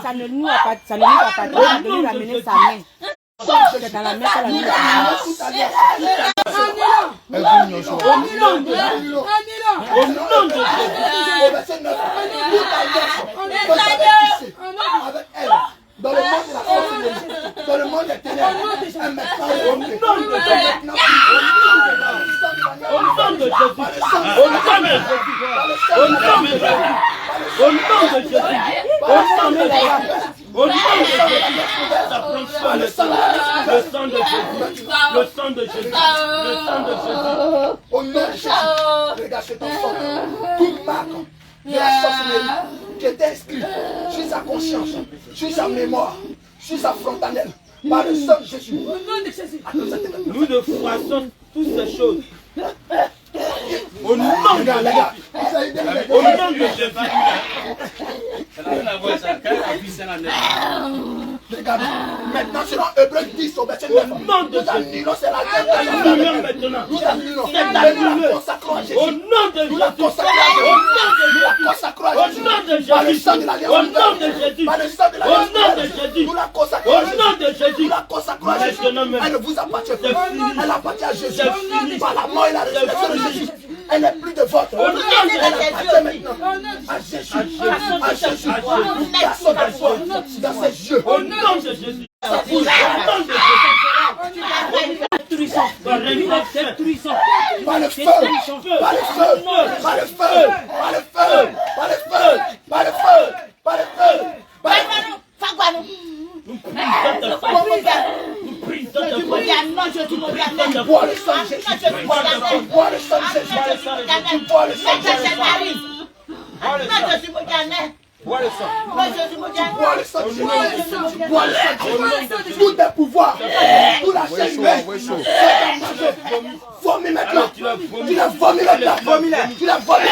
Ça ne nous a pas, ça ne nous a pas de lui ramener sa main. C'est dans la main qu'elle a mis la main. Dans le monde de la sorcellerie, dans le monde des ténèbres, elle met pas au nom de Jésus, regarde cet enfant, toute marque de la sorcellerie qui est inscrite sur sa conscience, sur sa mémoire, sur sa frontanelle, par le sang de Jésus. Nous ne froissons toutes ces choses. Au nom de Jésus. Regarde, maintenant selon Hébreux 10 au verset 9, nous annulons c'est la guerre. Nous annulons. Nous la consacrons à Jésus. Au nom de Jésus. Nous la consacrons à Jésus. Nous la consacrons à Jésus. Par le sang de l'alliance. Au nom de Jésus. Par le sang de l'alliance. Au nom de Jésus. Nous la consacrons à Jésus. Au nom de Jésus. Nous la consacrons à Jésus. Elle ne vous appartient plus. Elle appartient à Jésus. Par la mort et la résurrection de Jésus. Elle n'est plus de votre. Elle appartient maintenant à Jésus. À Jésus. Nous cassons la foi dans ses yeux. Au nom de Jésus. Sa bouche. Au nom de Jésus. Détruisons. Détruisons. Par le feu. Par le feu. Par le feu. Par le feu. Par le feu. Par le feu. Par le feu. Par le feu. Bois le sang de Jésus. Bois le sang de Jésus. Bois le sang de Jésus. Bois le sang. Bois le sang de Jésus. Bois le sang de Jésus. Tout est pouvoir. Tout la chaîne. Vomis maintenant. Tu l'as vomi maintenant. Tu l'as vomi.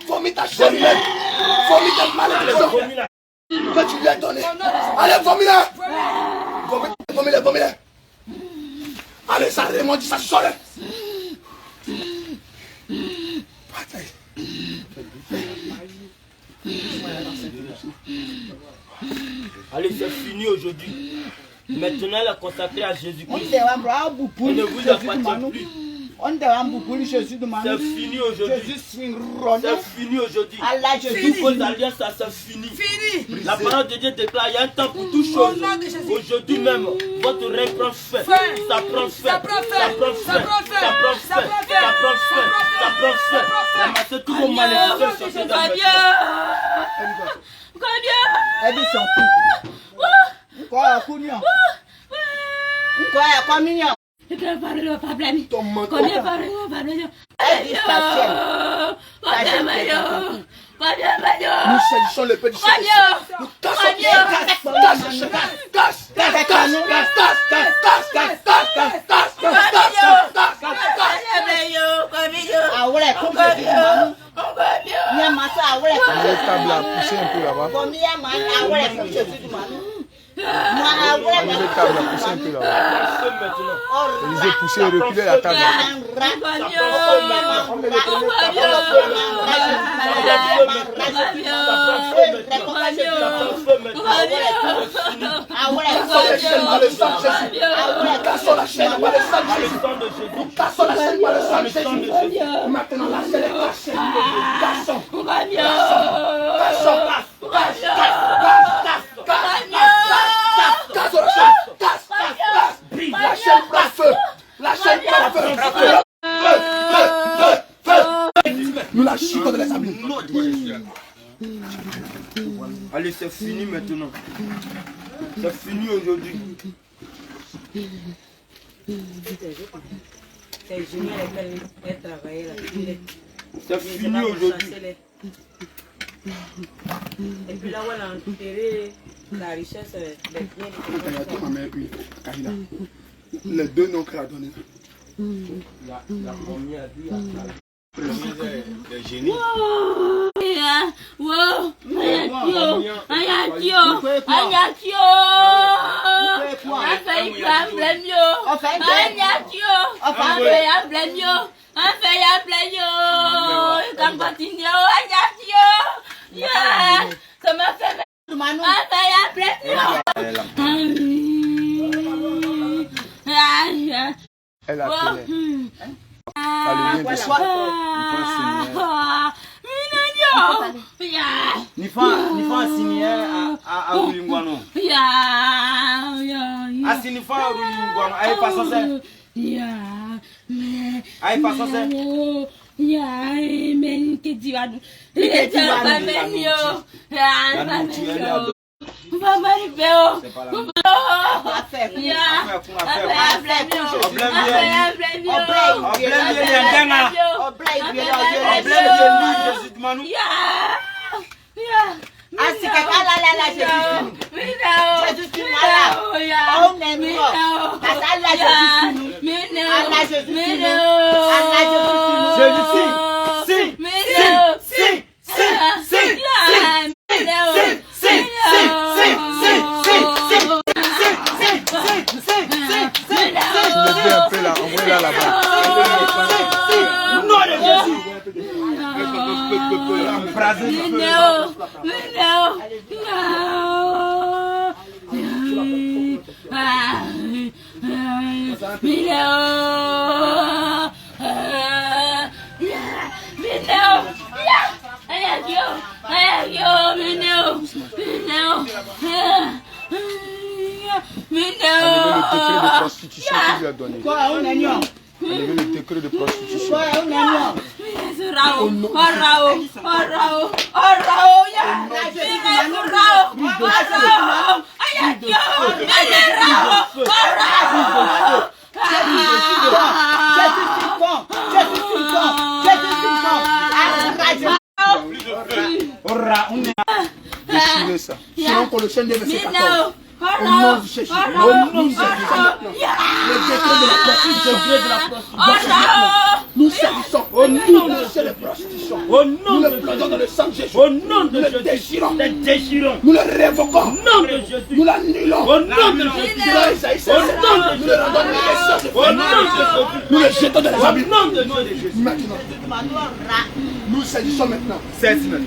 Vomis ta chaîne. Vomis ta malédiction que tu lui as donné. Allez, vomis-la. Vomis-la. Allez, ça remonte, ça sort. Allez, c'est fini aujourd'hui. Maintenant, elle est consacrée à Jésus-Christ. On ne vous appartient plus. C'est fini aujourd'hui. C'est fini aujourd'hui. Toutes vos alliances, ça c'est fini. La parole de Dieu déclare, il y a un temps pour toutes choses. Aujourd'hui même, votre règne prend fin. Ça prend fin. Ramassez tous vos malédictions sur ces âmes. Nous saisissons le peu du Seigneur. Nous Élisée, poussez et reculez la table. cassons la chaîne par le sang de Jésus. Nous cassons la chaîne par le sang de Jésus. Maintenant la chaîne est cassée. Cassons. Cassons la chaîne. Casse. La chaîne prend feu. La chaîne prend feu. Nous la chicots de les abîmes. Allez, c'est fini maintenant. C'est fini aujourd'hui. C'est génial, elle travaillait là. C'est fini aujourd'hui. Et puis là où elle a enterré la richesse des biens. Les deux noms qu'elle a donnés. La première dit les génies. Elle a appelé. Ni fa signé à Roulinguano. Asini fa Roulinguano. Aïe pas ça. Aïe pas ça. Le décret de prostitution. Déchirez ça. Sinon qu'on le chaîne de verset 14. Au nom du Jésus. Au nom du Jésus. Le décret de la prostitution. Nous saisissons. Nous laissons les prostitutions. Nous le plongeons dans le sang de Jésus. Au nom de Jésus. Le déchirons. Nous le révoquons. Au nom de Jésus. Nous l'annulons. Au nom de Jésus. Nous le rendons naissance. Au nom de Jésus. Nous le jetons dans les abîmes. Au nom de Jésus. Maintenant. Nous saisissons maintenant. Cesse maintenant.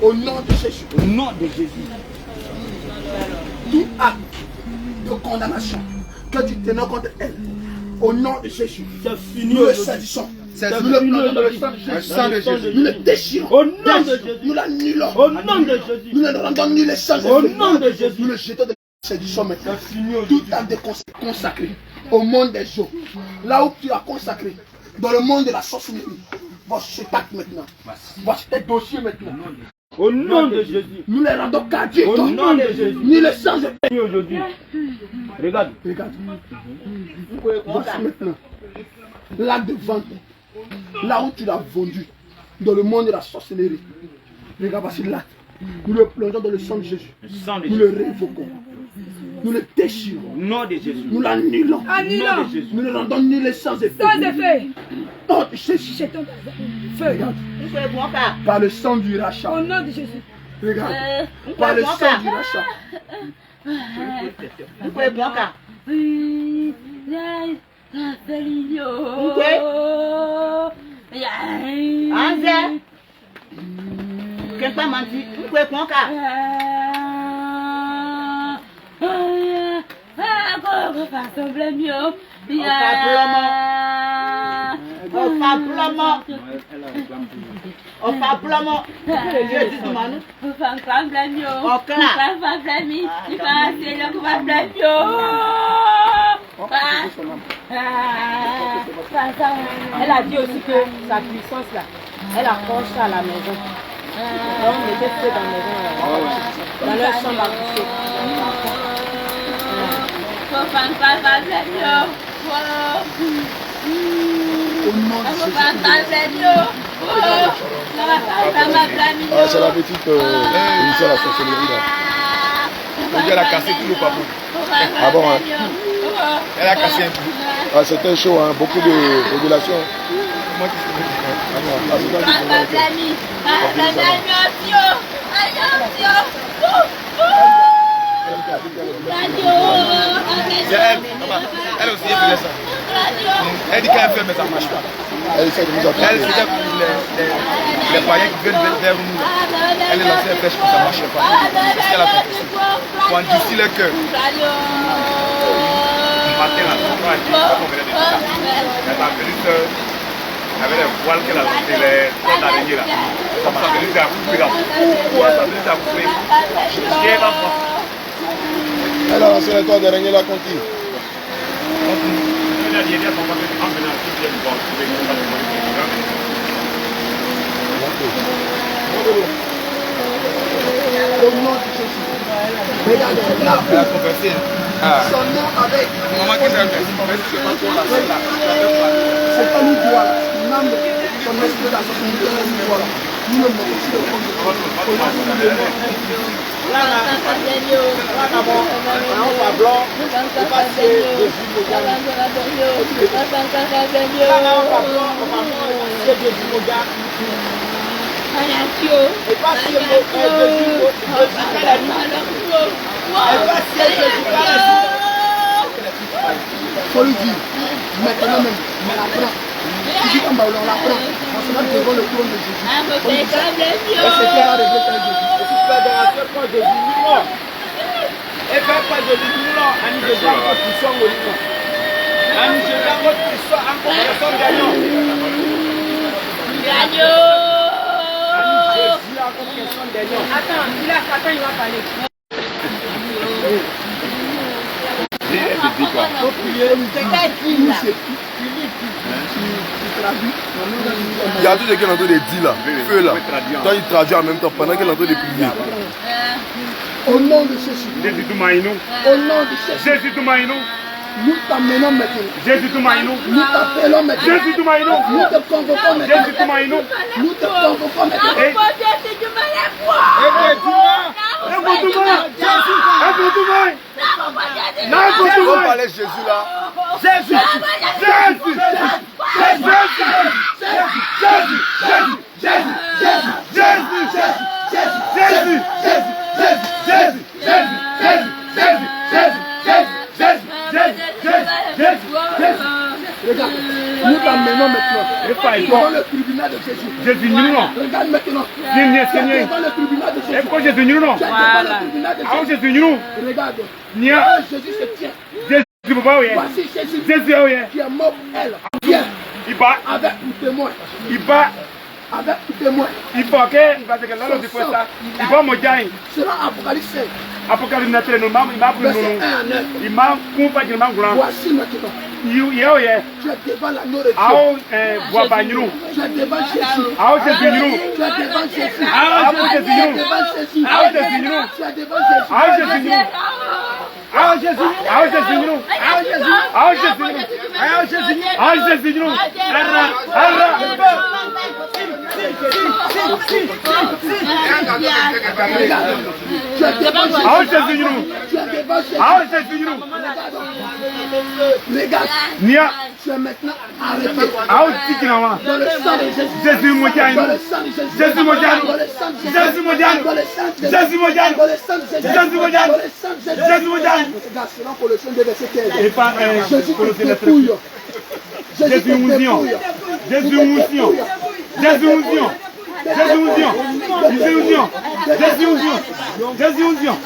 Au nom de Jésus. Au nom de Jésus. Tout acte de condamnation que tu tenais contre elle, au nom de Jésus, nous le saisissons. Nous le plongeons dans le sang de Jésus. Nous le déchirons. Au nom de Jésus. Nous l'annulons. Au nom de Jésus. Nous ne rendons ni les sangs. Au nom de Jésus. Nous le jetons de la séduction maintenant. Tout acte de consacré au monde des eaux, là où tu as consacré, dans le monde de la sorcellerie, voici cet acte maintenant. Voici tes dossiers maintenant. Au nom de Jésus. Nous les rendons caducs. Au nom de Jésus. Ni les sangs de paix aujourd'hui. Regarde. Regarde. Voici maintenant l'acte de vente. Là où tu l'as vendu. Dans le monde de la sorcellerie. Regarde, voici l'acte. Nous le plongeons dans le sang de Jésus. Nous le révoquons. Nous le déchirons. Au nom de Jésus. Nous l'annulons. Nous ne rendons ni les sangs de paix. Non, Jésus. Regarde. Par le sang du rachat. Au nom de Jésus. Regarde. Par le sang du rachat. Elle a dit aussi que sa puissance là, elle accroche ça à la maison. on mettait feu dans la maison, dans leur chambre à coucher. C'est la petite émission de la sorcellerie là. Elle a cassé tout le papou. Ah bon, hein? Elle a cassé un peu. Ah, c'était chaud, hein? Beaucoup de révélations. Moi qui suis elle aussi, elle faisait ça. Elle dit qu'elle fait, mais ça ne marche pas. Elle essaie de nous entendre. Elle faisait pour les païens qui viennent vers nous. Elle les lançait flèches pour que ça ne marchait pas. C'est ce qu'elle a fait. Pour endurcir le cœur. Ce matin, là, quand on venait de ça, elle m'a venu avec les voiles qu'elle a laissé, les araignées là. Ça m'a venu à couper là. Pourquoi ça m'a venu à couper? Je ma foi. Elle a lancé les toits d'araignée là contre qui? Regardez, là, elle a conversé. son nom avec. Maman qui s'est conversé, c'est pas toi là, c'est là. C'est pas nous doigt là. L'âme de son esprit là, son esprit voilà. Nous le mettons sur le compte de Là, d'abord, on va blanc, on va passer de Jimoga. Là, on va blanc, on va passer de Jimoga. Et pas si elle faut lui dire, maintenant même, on la prend. Tu dis qu'on va on la prend. On se met devant le trône de Jésus. Et c'est clair à régler avec Jésus. Et si fédération prend Jésus, non. Et fait pas Jésus, non. Ani Jésus encore puissant au lit. Ani Jésus encore puissant, encore puissant gagnant. Attends, il a Satan, il va parler. Il y a tout ce qu'elle est en train de dire là, feu là. Quand il traduit en même temps, pendant qu'elle est en train de prier. Au nom de Jésus. Au nom de Jésus. Nous t'amenons maintenant. Nous t'appelons maintenant. Nous te convoquons maintenant. Nous te convoquons maintenant. On parlait de Jésus là. Regarde, nous t'emmenons maintenant devant le tribunal de Jésus. Regarde maintenant. Devant le tribunal de Jésus. Devant le tribunal de Jésus. Regarde. Jésus se tient. Voici Jésus qui est mort pour elle. Viens. Avec pour témoin. Avec pour témoin. Selon Apocalypse 5. Verset 1 à 9. Voici maintenant. Tu es devant l'agneau de Dieu. Tu es devant Jésus. Tu es devant Jésus. Tu es devant Jésus. Regarde, tu es maintenant arrêté. Dans le sang de Jésus. Jésus Modiano. Dans le sang de Jésus. Jésus Modiano. Dans le sang de Jésus. Jésus Modiano. Dans le sang de Jésus Modiano. Dans le sang de Jésus. Jésus Modiano. Dans le sang de Jésus Modiano. Regarde, selon Colossiens 2 verset 15. Jésus te dépouille. Jésus te dépouille. Jésus Mouzion. Jésus Mouzion. Jésus Mouzion. Jésus Mouzion. Jésus Mouzion. Jésus Mouzion.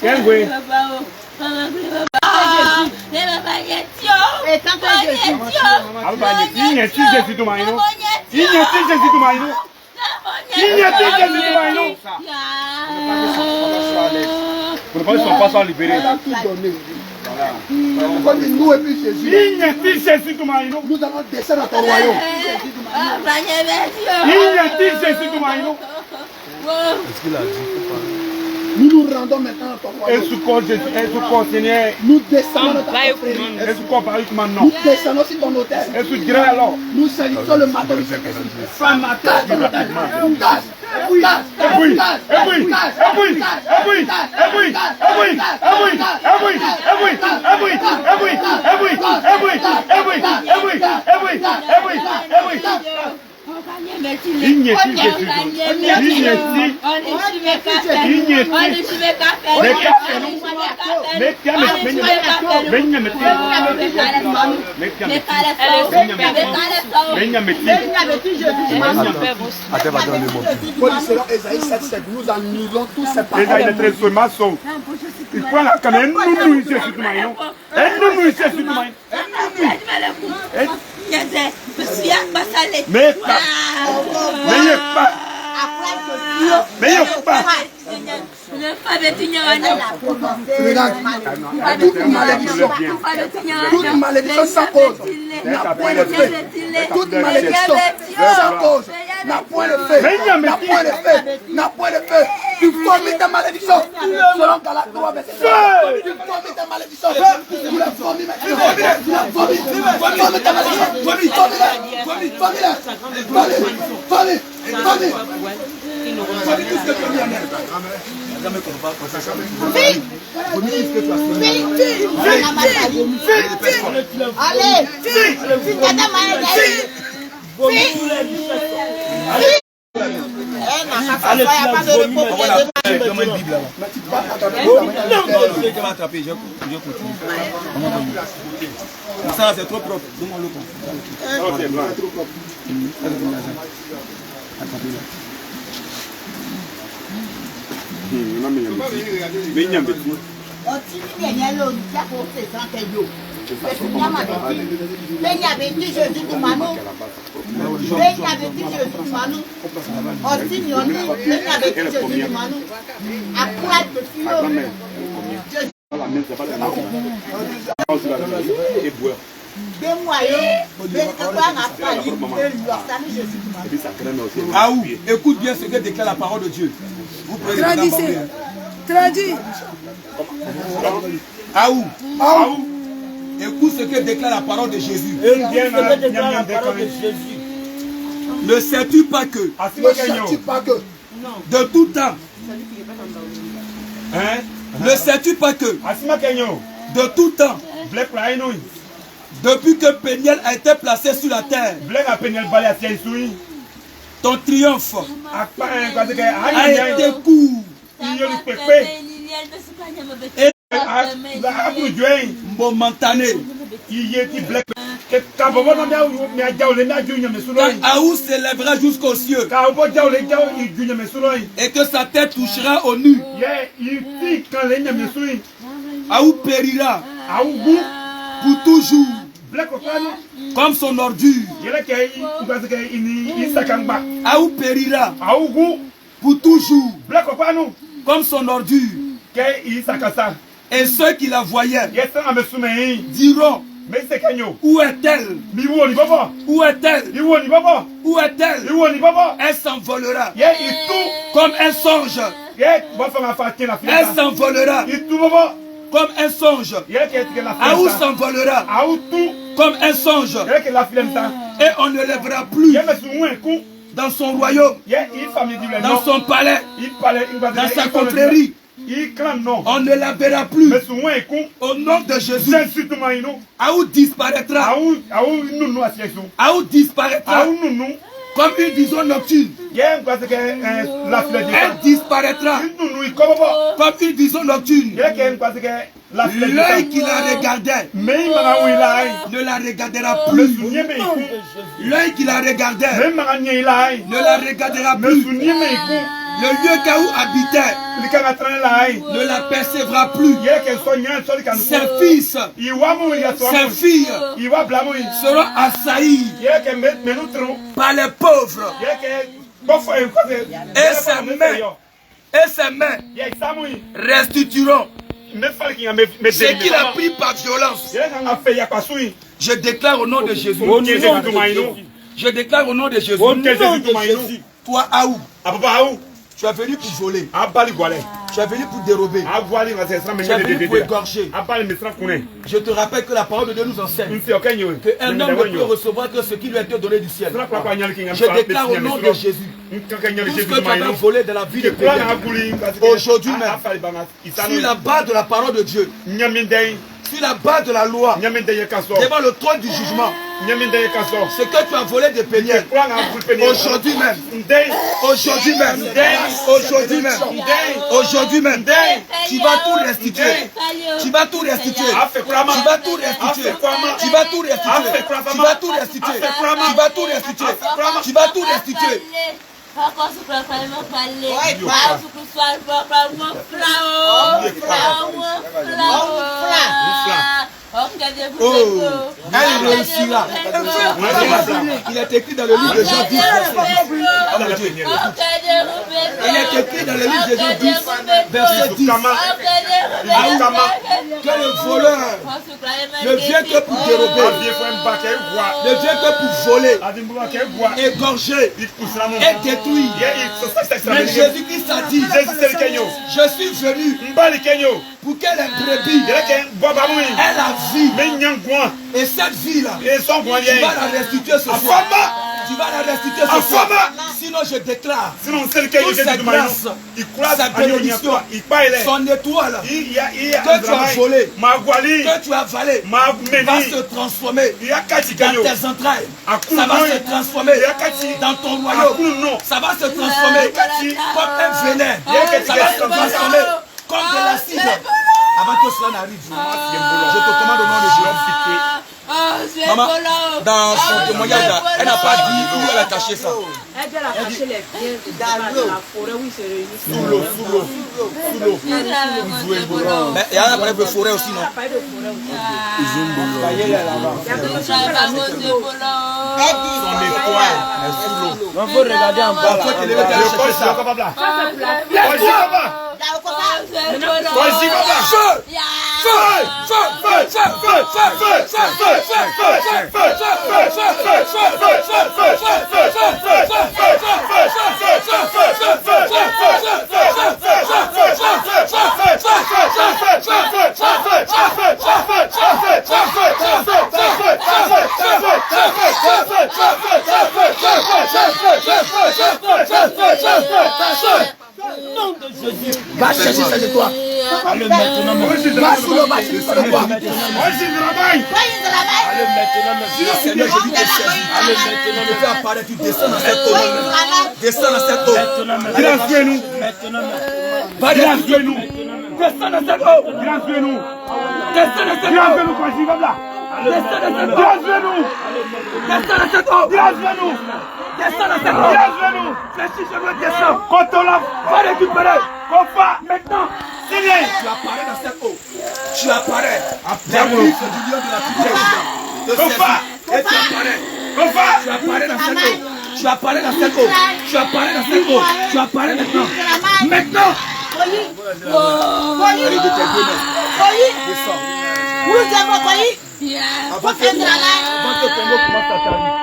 Quel oui? Pour ne pas s'en libérer. Elle a tout donné. Comme nous et puis Jésus. Nous allons descendre dans ton royaume. Est-ce qu'il a dit? Nous nous rendons maintenant dans ton royaume. Nous descendons dans ton royaume. Nous descendons sur ton hôtel. Nous salissons le matin du nous annulons tous ces paroles. Il prend la caméra, nous ici sur tout maillon. Nous ici sur tout maillon. Mais pas. Toute malédiction sans cause n'a point de fait. Toute malédiction sans cause n'a point de fait. N'a point de fait. N'a point de fait. Tu vomis ta malédiction. Selon Galates verset 5. Tu vomis ta malédiction. Tu la vomis maintenant. Tu la vomis. Vomis ta malédiction. Vomis. Ça c'est trop propre. Aou, écoute bien ce que déclare la parole de Dieu. Traduis. Aou, écoute ce que déclare la parole de Jésus. Ne sais-tu pas que de tout temps, ne sais-tu pas que de tout temps, depuis que Péniel a été placé sur la terre, ton triomphe a été court et momentané. Aou s'élèvera jusqu'aux cieux et que sa tête touchera aux nues. Aou périra pour toujours comme son ordure. Aou périra pour toujours comme son ordure. Et ceux qui la voyaient diront: où est-elle? Où est-elle? Où est-elle? Elle s'envolera comme un songe. Elle s'envolera comme un songe. Aou s'envolera comme un songe. Et on ne lèvera plus dans son royaume, dans son palais, dans sa confrérie. On ne la verra plus. Au nom de Jésus, Aou disparaîtra. Aou disparaîtra comme une vision nocturne. Elle disparaîtra comme une vision nocturne. L'œil qui la regardait ne la regardera plus. L'œil qui la regardait ne la regardera plus. Le lieu où habitait ne la percevra plus. Ses fils, ses filles seront assaillis par les pauvres. Et ses mains restitueront ce qu'il a pris par violence. Je déclare au nom de Jésus. Je déclare au nom de Jésus. Toi, Aou, tu es venu pour voler. Tu es venu pour dérober. Tu es venu pour égorger. Je te rappelle que la parole de Dieu nous enseigne qu'un homme ne peut recevoir que ce qui lui a été donné du ciel. Je déclare au nom de Jésus tout ce que tu as volé de la vie de Pédé. Aujourd'hui même, sur la base de la parole de Dieu, sur la base de la loi, devant le trône du jugement, ce que tu as volé de Péniel, aujourd'hui même, tu vas tout restituer. Tu vas tout restituer. Tu vas tout restituer. Tu vas tout restituer. Tu vas tout restituer. Tu vas tout restituer. Tu vas tout restituer. Oh, elle réussira. Il est écrit dans le livre de Jean 10, il est écrit dans le livre de Jean 10, verset 10, que le voleur ne vient que pour dérober, ne vient que pour voler, égorger et détruire. Mais Jésus-Christ a dit, je suis venu pour qu'elle ait brebis, elle a vie. Et cette vie-là, tu vas la restituer ce soir. Tu vas la restituer ce soir. Sinon, je déclare toute cette grâce, sa bénédiction, son étoile que tu as volé, que tu as valé, va se transformer dans tes entrailles. Ça va se transformer dans ton royaume. Ça va se transformer comme un venin. Ça va se transformer comme de l'acide. Avant que cela n'arrive, je te commande au nom de Jésus. Maman, dans son témoignage, elle n'a pas dit où elle a caché ça. Elle a caché les biens dans la forêt où ils se réunissent. Sous l'eau. Mais il y a un appareil de forêt aussi, non? On peut regarder en bas. Nom de Jésus. Va chercher ça de toi. Allez maintenant. Va sous le bâtiment de toi. Seigneur, je dis que allez maintenant, je fais apparaître, tu descends dans cette eau. Descends dans cette eau. Grâce-nous. Va grâce-nous. Descends dans cette eau. Grâce-nous. Descends dans cette eau. Grâce-nous quand j'y vais là. Descends dans cette eau. Grâce-nous. Descends dans cette eau. Grâce-nous. Descends dans cette eau. Grâce-nous. Fléchis, je me descends. Quand on l'a Va récupérer. qu'on va maintenant. Seigneur. Tu apparais dans cette eau. Tu apparais. Après du lion de la puissance. Et tu apparais. Tu apparais dans cette eau. Tu apparais dans cette eau. Tu apparais dans cette eau. Tu apparais maintenant. Maintenant. Allez, de tes deux mains. Descends. Avant que ton mot commence à t'arriver,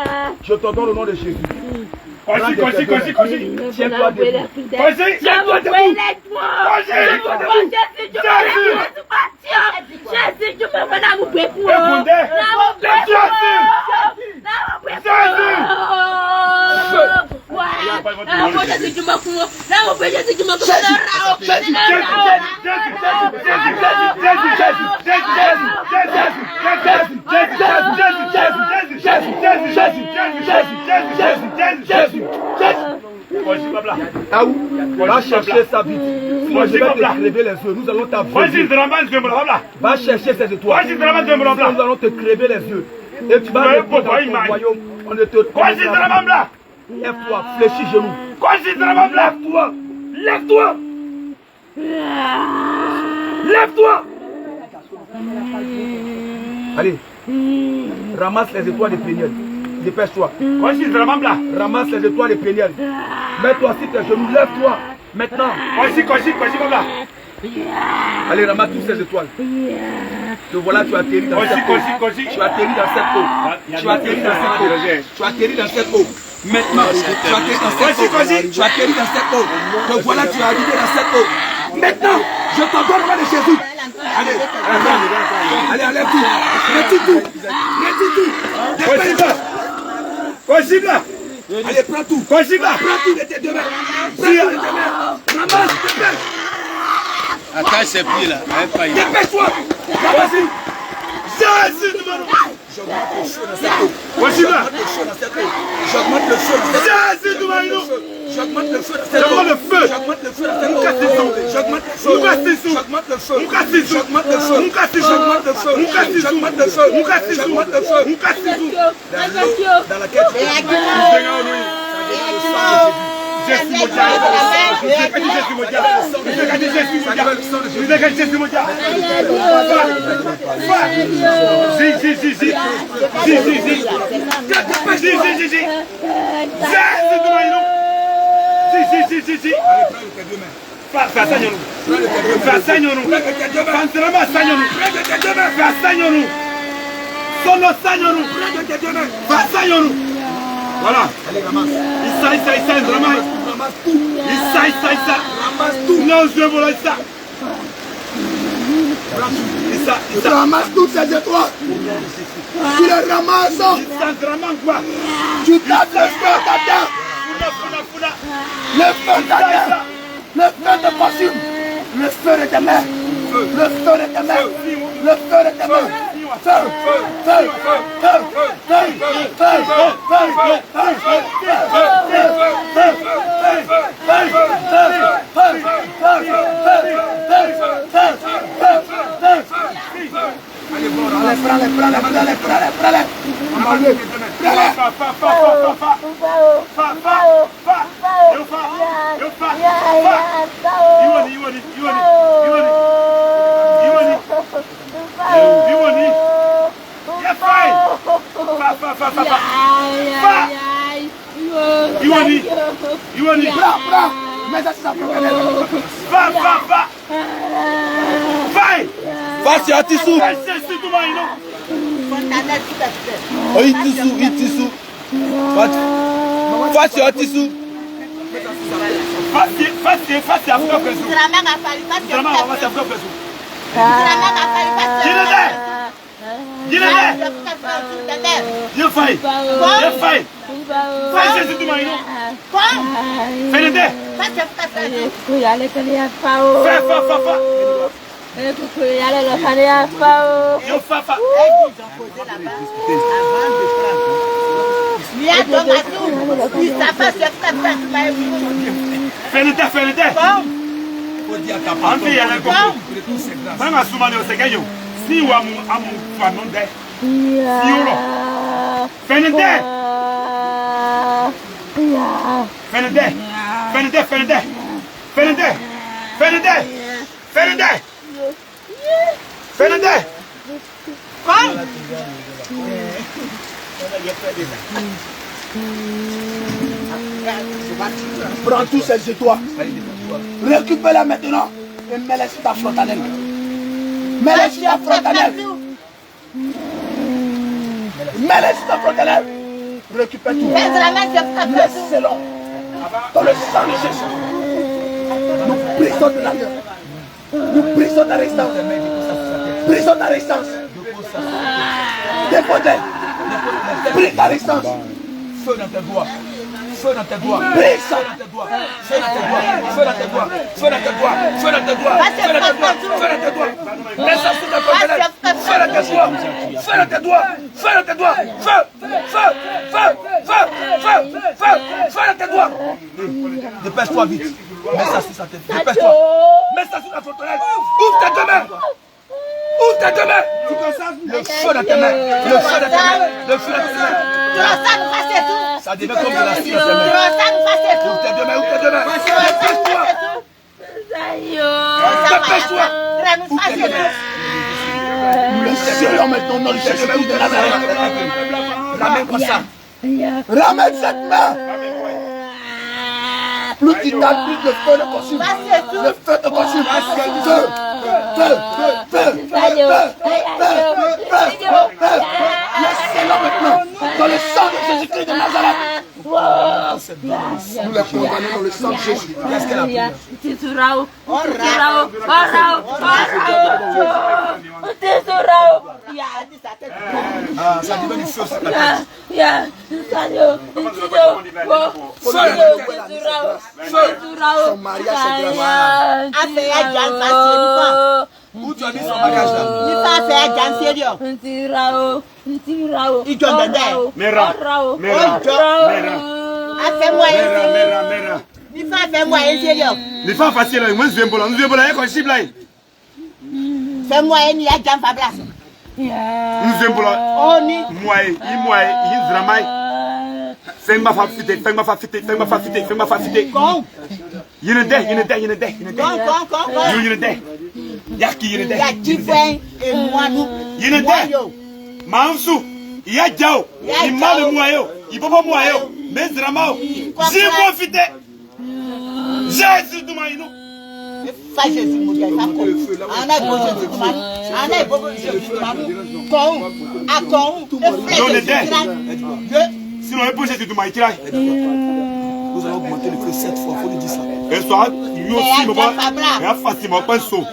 je te donne le nom de Jésus. Tiens-toi debout. Tiens-toi debout. Va chercher sa vie. Moi je vais te crever les yeux. Nous allons t'avoir. Va chercher ces étoiles. Nous allons te crever les yeux. Et tu vas répondre dans ton royaume. On ne te connaîtra pas. Lève-toi, fléchis genoux. Lève-toi. Lève-toi. Lève-toi. Allez. Ramasse les étoiles des plénières. Dépêche-toi. Ramasse les étoiles des plénières. Mets-toi sur tes genoux. Lève-toi. Maintenant. Allez, ramasse toutes ces étoiles. Te voilà, tu atterris dans cette eau. Tu atterris dans cette eau. Tu atterris dans cette eau. Tu atterris dans cette eau. Maintenant, tu atterris dans cette eau. Tu atterris dans cette eau. Te voilà, tu es arrivé dans cette eau. Maintenant, je t'ordonne au nom de Jésus. Allez, enlève tout. Retire tout. Dépêche-toi. Allez, prends tout. Prends tout de tes deux mains. Ramasse, dépêche. Attache ses pieds là. Dépêche-toi. Vas-y. Jésus de mon nom. J'augmente le feu dans cette eau. J'augmente le feu dans cette eau. J'augmente le feu dans cette eau. Jésus de mon nom. J'augmente le feu dans cette eau. J'augmente le feu. J'augmente le feu dans cette eau. J'augmente le feu. J'augmente le feu. J'augmente le feu. J'augmente le feu. J'augmente le feu. J'augmente le feu. J'augmente le feu. Dans laquelle tu es. Voilà. Allez, ramasse. Issa, ramasse tout. Issa. Ramasse tout. Non, je veux ça. Issa. Ramasse toutes ces étoiles. Tu les ramasses. Issa, ramasse quoi? Tu tapes le feu à ta terre. Le feu de ta terre. Le feu de passion. Le feu de tes mains. Le feu de tes mains. Le feu de tes mains. Allez, prends-les. Va sur Atissou. Va sur Atissou. Prends tous ces étoiles. Récupère-la maintenant et mets-les sur ta frontanelle. Mets-les sur ta frontanelle. Mets-les sur ta frontanelle. Récupère tout. Laisse-le dans le sang de Jésus. Nous brisons de l'amour. Nous brisons ta résistance. Brisons ta résistance. Déposez. Brise ta résistance. Feu dans tes doigts. Feu dans tes doigts. Brise ça. Feu dans tes doigts. Feu dans tes doigts. Feu dans tes doigts. Feu dans tes doigts. Feu dans tes doigts. Feu dans tes doigts. Mets ça sous ta frontanelle. Feu dans tes doigts. Feu dans tes doigts. Feu dans tes doigts. Feu. Feu. Feu. Feu. Feu. Feu. Feu dans tes doigts. Dépêche-toi vite. Mets ça sous sa tête. Dépêche-toi. Mets ça sous ta frontanelle. Ouvre tes deux mains. Ouvre tes deux mains. Le feu dans tes mains. Le feu dans tes mains. Le feu dans tes mains. Ça devient comme de la cire. Ouvre tes deux mains. Dépêche-toi. Le Seigneur maintenant dans le Jésus de Nazareth. Ramène pas ça. Ramène cette main. Plus tu tapes, plus le feu le consume. Le feu te consume. Feu. Laissez-le maintenant dans le sang de Jésus-Christ de Nazareth. Nous les condamnons dans le sang de Jésus. Qu'est-ce qu'elle a pris? Ah, ça devient du feu sur la tête. Son mariage c'est grave. Où tu as mis son mariage là? Sinon, un peu Jésus de Maïtira. Nous allons augmenter le feu 7 fois, il faut lui dire ça. Et soit, lui aussi, me voit, et à facilement, pas un saut.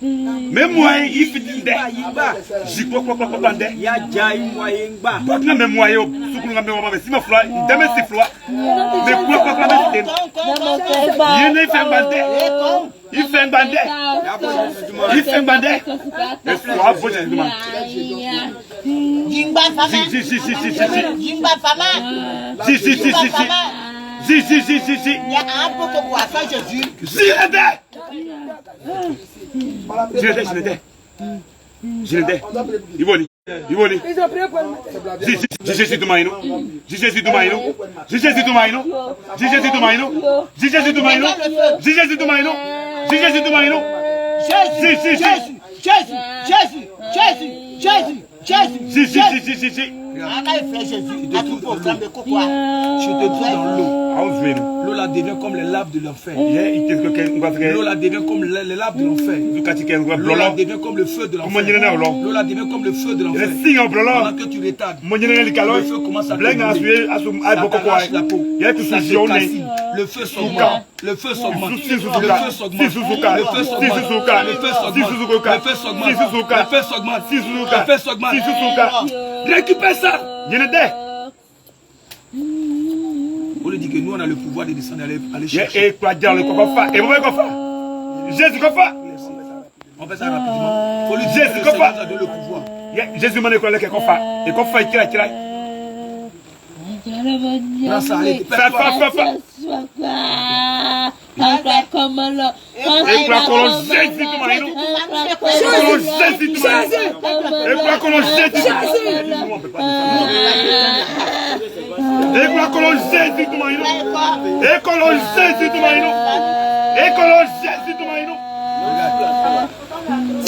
Même moi, il fait des j'y crois pas il y a déjà une moyenne bas. Pas même moi, yo, sous le même moment, si ma fleur, demain c'est fleur. Mais quoi, il fait un bandé. Il fait un bandé. Il fait un bandé. Et fleur, vous êtes demandé. Jimba fama. Si. Il y a un peu de bois, ça Jésus. Je l'étais. Il vole. Ils ont pris pour Jésus de Maïno. Jésus de Maïno. Jésus de Maïno. Jésus de Maïno. Jésus de Maïno. Jésus de Maïno. Jésus de Maïno. Jésus. Je te dis dans l'eau. L'eau la devient comme les laves de l'enfer. L'eau la devient comme les laves de l'enfer. L'eau la devient comme le feu de l'enfer. L'eau la devient comme le feu de l'enfer. Pendant que tu retardes, le feu commence à t'arracher la peau. Ça se calcine. Le feu s'augmente. Le feu s'augmente. Le feu s'augmente. Le feu s'augmente. Le feu s'augmente. Le feu s'augmente. Le feu s'augmente. Le feu s'augmente. Récupère ça. On lui dit que nous on a le pouvoir de descendre aller chercher. Jésus Kofa. On fait ça rapidement. Faut lui dire que le Seigneur a donné le pouvoir. Jésus m'a dit que Kofa. Et Kofa il tire. Prends ça, allez. Écolo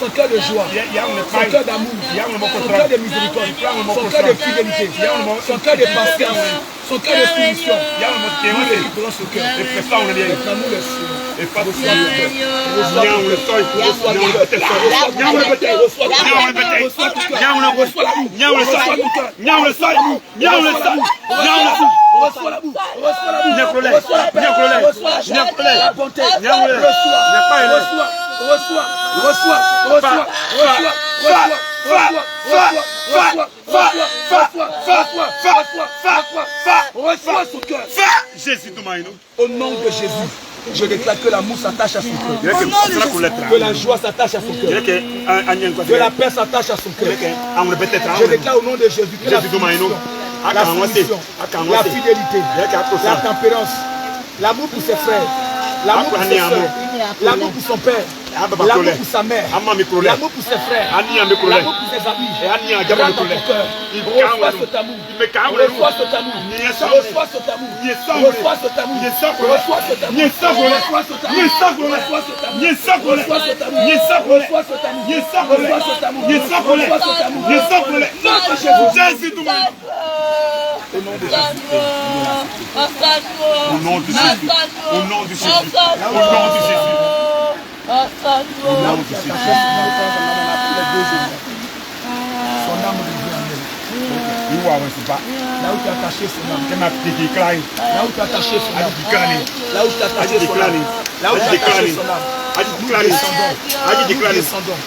son cœur de joie, son cœur d'amour, son cœur de miséricorde, son cœur de fidélité, son cœur de patience, son cœur de soumission. Au nom de Jésus, je déclare que l'amour s'attache à son cœur, que la joie s'attache à son cœur, que la paix s'attache à son cœur. Je déclare au nom de Jésus que la soumission, la fidélité, la tempérance, l'amour pour ses frères, l'amour pour ses soeurs, l'amour pour son père, l'amour pour sa mère, l'amour pour ses frères, l'amour pour ses amis, rentre dans ton cœur. Reçois cet amour, reçois cet amour, reçois cet amour, reçois cet amour, reçois cet amour, reçois cet amour, reçois cet amour, reçois cet amour, reçois cet amour, reçois cet amour, reçois cet amour, notre Jésus. Au nom de Jésus. Au nom de Jésus. Au nom de Jésus. Au nom de Jésus. Au nom de Jésus. Son âme devient en elle. Là où tu as attaché son âme. Là où tu as attaché son âme. Là où tu as attaché son âme. Là où tu as attaché son âme. Nous descendons.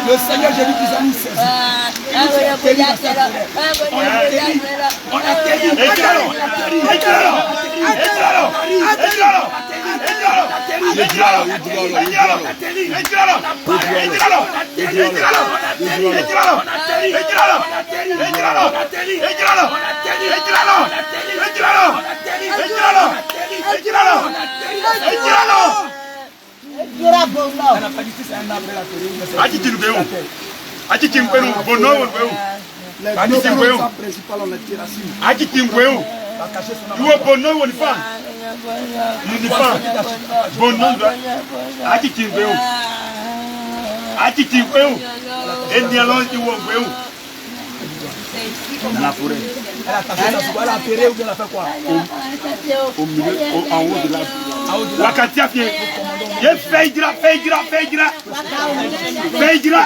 Le Seigneur Jésus-Christ a nous saisi. On a dans la forêt. Elle a taché sa soupe, elle a enterré ou bien elle a fait quoi? Au milieu, en haut de l'arbre. La Katia vient. Feidra.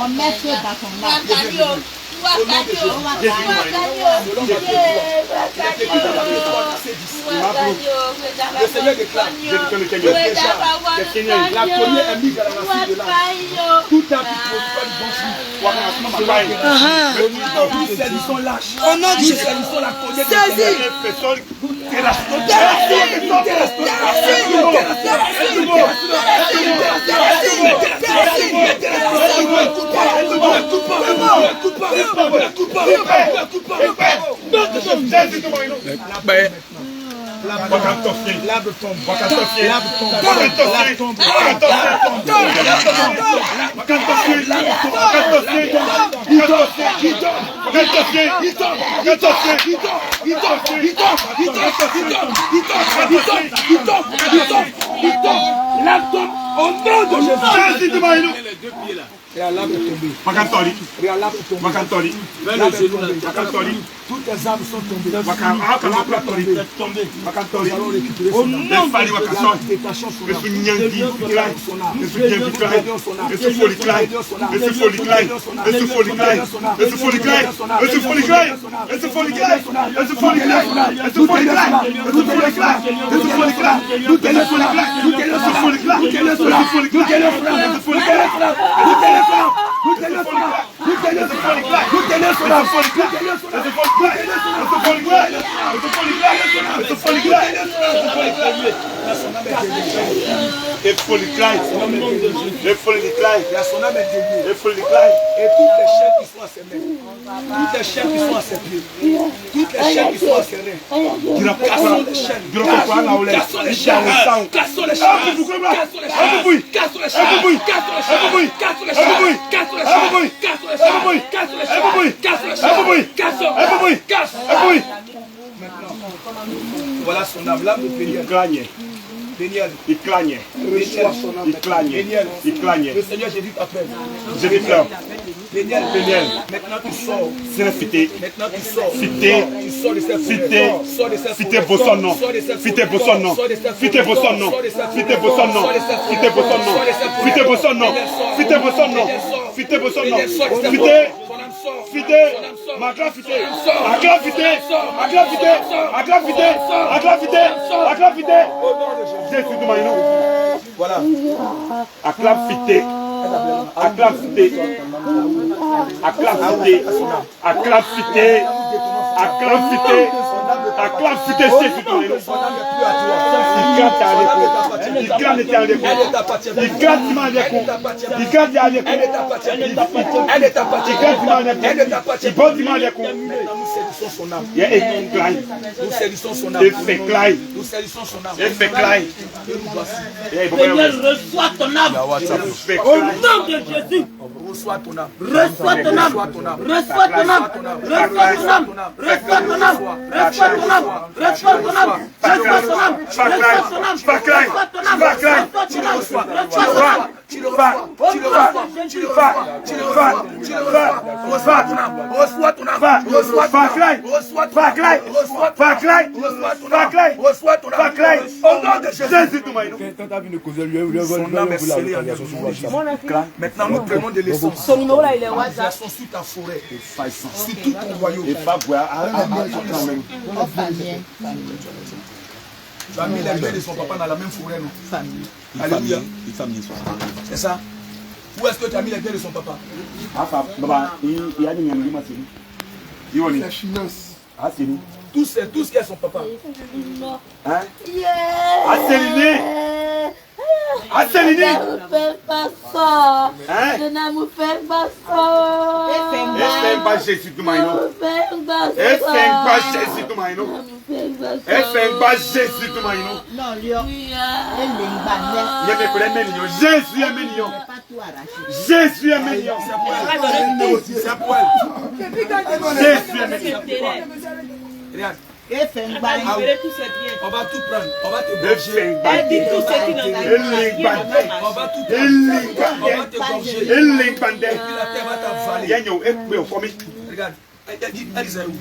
On met feu dans ton âme. Le Seigneur déclare, la collier est mise à la racine de l'âme. Tout un qui produit pas du bon fruit. Nous saisissons l'âge. Nous saisissons la collier L'arbre tombe. Au nom de Jésus. Regarde l'arbre tombé. Regarde l'arbre tombé. Toutes les arbres sont tombées. Nous allons récupérer son âme. Et toutes les chaînes qui sont à ses mains, toutes les chaînes qui sont à ses pieds, toutes les chaînes qui sont à ses reins, cassons les chaînes, cassons les chaînes, cassons les chaînes, voilà son âme, l'âme de Péniel. Il clagnait. Le Seigneur Jésus t'appelle. Péniel, maintenant tu sors. Maintenant tu sors. Tu sors de cette voilà. Reçois ton âme. Au nom de Jésus. Reçois ton âme. Reçois ton âme. Reçois ton âme. Reçois ton âme. Reçois ton âme. Reçois ton âme. Reçois ton âme. Reçois ton âme. Reçois ton âme. Reçois ton âme. Tu le reçois. Tu le reçois. Tu le reçois. Tu le reçois. Tu le reçois. Tu le reçois. Reçois ton âme. Reçois ton âme. Reçois ton âme. Reçois ton âme. Reçois ton âme. Reçois ton âme. Au nom de Jésus. Son âme est scellée en maintenant nous prenons de l'essence. Son numéro là il est WhatsApp. Sur ta forêt. Sur tout ton royaume. Tu as mis les mains de son papa dans la même forêt, non? Alléluia. C'est ça? Où est-ce que tu as mis les mains de son papa? La finance. Tout ce qui est son papa. Hein? Je ne fais pas ça. Je ne me fais pas ça. Jésus de Maïno. Jésus de Maïno. Non, Léon. Jésus est mignon. Jésus est mignon. C'est poil. Jésus est mignon. Regarde. On va tout prendre. On va te gorger. Elle dit tout ce qui nous a on va tout prendre. On va te gorger. Et puis la terre va t'avaler. Regarde. Elle dit c'est où?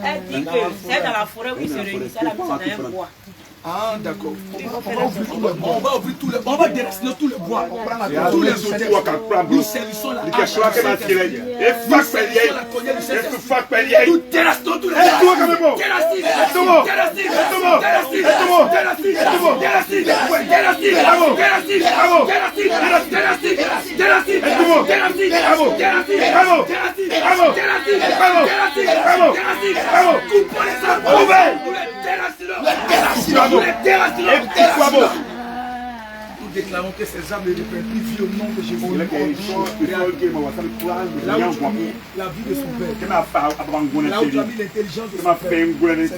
Elle dit que c'est dans la forêt où ils se réunissent à la maison d'un bois. Ah, d'accord. On va ouvrir tout le bois. On va déraciner tout le bois. Tous les hôtels. Nous saisissons la hache. Nous déracinons tous les déclarons que ces âmes ne reprennent plus vie au nom de Jésus. Là où tu as mis la vie de son père, là où tu as mis l'intelligence de son père,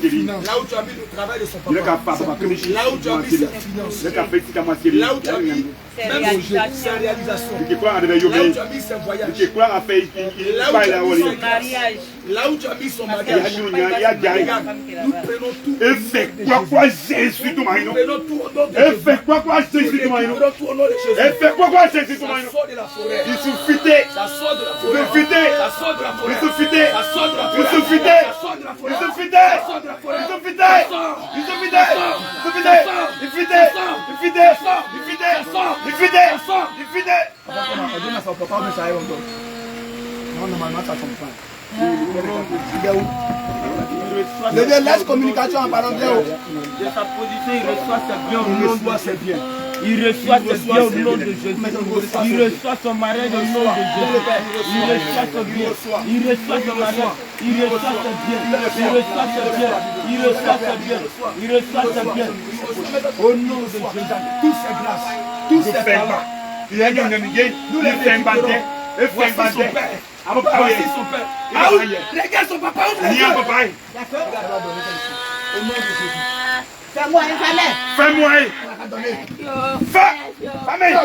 ses finances, là où tu as mis le travail de son papa, là où tu as mis ses finances, là où tu as mis sa réalisation, là où tu as mis ses voyages, là où tu as mis son mariage, nous prenons tout. Et fait quoi Jésus tout maïno. Et fait quoi Jésus tout maïno. Et fait quoi Jésus tout maïno. Il suffit. Ça sort de la forêt. Il suffit. Ça sort de la forêt. Il suffit. Ça sort de la forêt. Il suffit. Ça sort de la forêt. Il suffit. Ça sort de la forêt. Il suffit. Il suffit. Il suffit. Le Dieu laisse communication en parlant bien. De sa position, il reçoit ses biens au nom de ses biens. Il reçoit ses biens au nom de Jésus. Il reçoit son mariage au nom de Jésus. Il reçoit son bien. Il reçoit son mariage. Il reçoit ses biens. Il reçoit ses biens. Il reçoit ses biens. Il reçoit ses biens. Au nom de Jésus. Toutes ces grâces, tous ces talents. Il y a une nous les faisons battre. Et voici son père. Voici son père. Regarde son papa. Il y a un papa. D'accord. Au nom de Jésus. Fais-moi un jamais. Fais-moi un. Fais. Famille.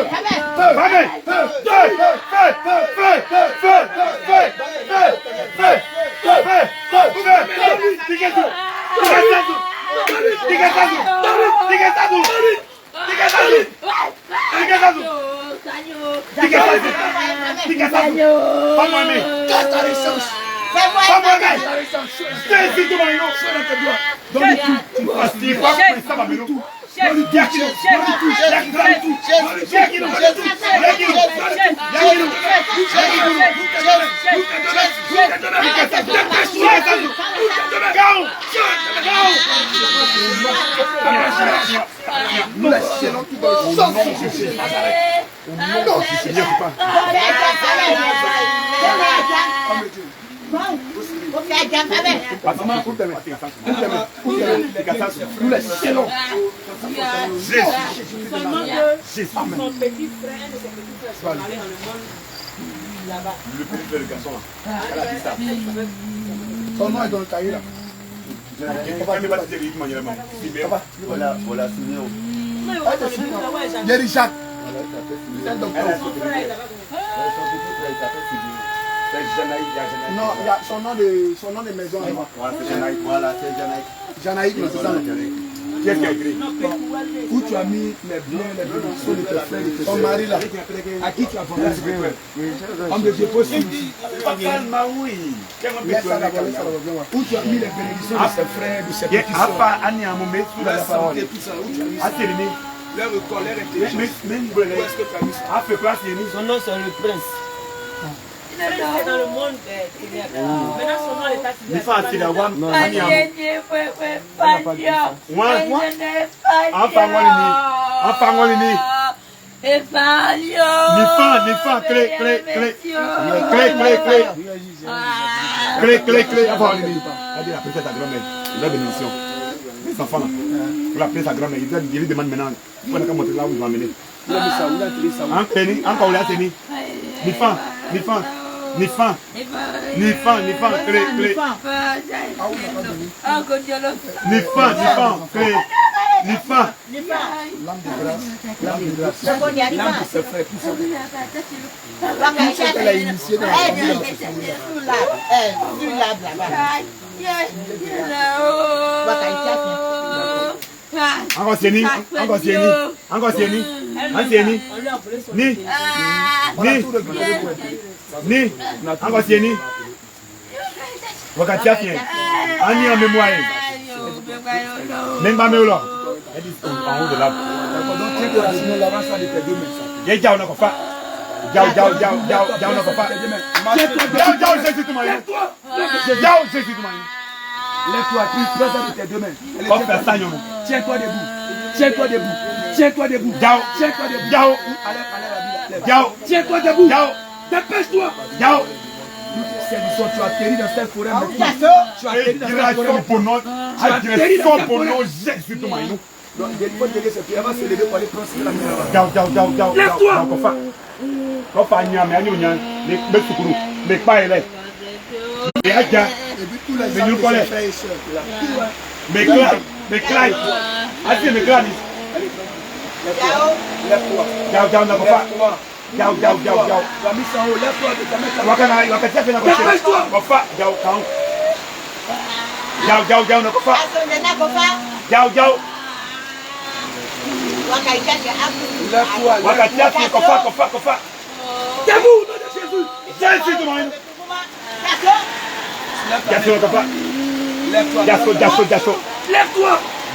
Nous les scellons tout dans le sang de Jésus. Non, c'est bien pas. Nous les scellons. Jésus. Son petit frère, un de ses petits frères, sont allés dans le monde là-bas. Le petit frère, le garçon là. Son nom est dans le cahier là. Voilà, signé. Jerry Jacques. Non, il y a son nom de maison. Voilà, c'est Janaï. Janaïque, c'est ça. Qu'est-ce qu'il a écrit? Où tu as mis les biens, les bénédictions de tes frères et tes Son mari là. à qui tu as vendu. Homme de Dieu, pose ici. Où tu as mis les bénédictions de ses frères, de ses petits soeurs. La santé, tout ça. Où tu as mis ça. Leur record, leur intelligence. Où est-ce que tu as mis ça? Son nom c'est le prince. Il est resté dans le monde des ténèbres. Maintenant son nom est activé. Les enfants là, pour l'appeler sa grand-mère, il lui demande maintenant, il faut montrer là où il va mener. Encore là, c'est ni. Ni fan, ni fan, ni fan, ni fan, ni fan, clé, clé. Ni fan, ni fan, clé, ni fan. L'âme de grâce, l'âme de grâce. L'âme de ses frères, tout ça. Elle a initié dans la vie. Encore c'est ni, encore c'est ni, encore c'est ni, ni, encore c'est ni. Wakati yake, ani en mémoire. Même pas mieux là. Elle dit en haut de là. Il y a on n'a pas. Jao, Jésus tout maïs. Jao, Jésus tout maïs. Lève-toi, présente de tes deux mains. Tiens-toi debout. Tiens-toi debout. Tiens-toi debout. Jao, Tiens-toi debout. Jao, Jao, Tiens-toi debout. Jao, dépêche-toi. Jao. Tu as atterri dans cette forêt maintenant. Tu as atterri dans cette forêt maintenant. Jésus tout maïs. Donc, il faut dégager ses pieds. Elle va se lever pour aller prendre la main. Lève-toi. Kofa nyame anyo nyan le besukuru le pa ele. Et aja. Et puis tous les amis, ses frères et sœurs. Me cry. Asi me cry. Lève-toi. Jao na kofa. Jao. Tu as mis ça en haut. Lève-toi de ta main. Wakati afena kofa. Dépêche-toi. Kofa jao kaon. Jao na kofa. Jao. Lève-toi. Wakati afena kofa. Debout, nom de Jésus. Jésus de moi. Jaso na kofa. Lève-toi. Jaso. Lève-toi.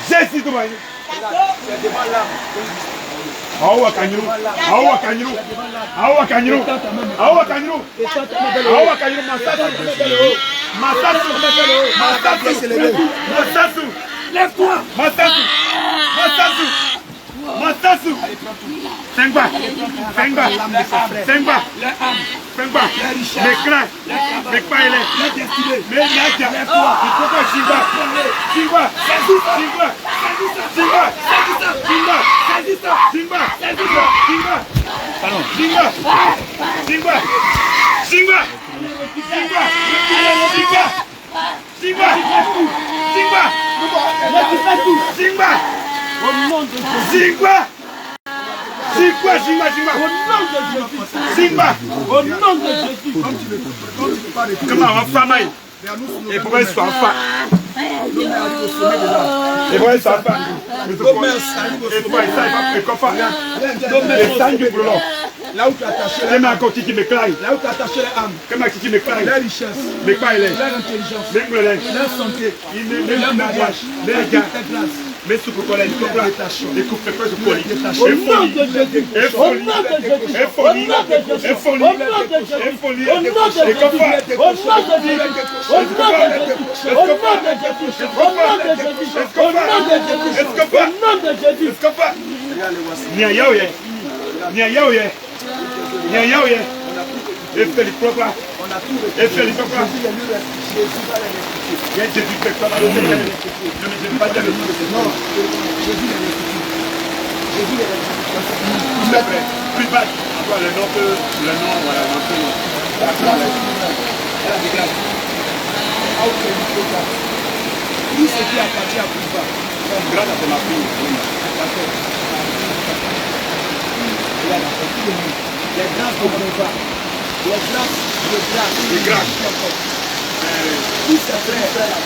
Jésus de moi. C'est devant l'âme. Awa kanyiru. Masasu. Lève-toi. Masasu. Sengba. Mekpaile. Meyaja. Ikoko Shiva. Au nom de Jésus. Comment on va faire? Et pour elle soit pas. Et pour elle soit pas. Là où tu as attaché les âmes. Là où tu as attaché les âmes. La richesse. Leur intelligence. Leur santé. Leur mariage. Leur grâce. Mais ce que tu as dit, les coupes de folie. Tout ce qui appartient à Pouva. Grâce à ma fille. Les grâces de Pouva. Les grâces. Tous ces frères.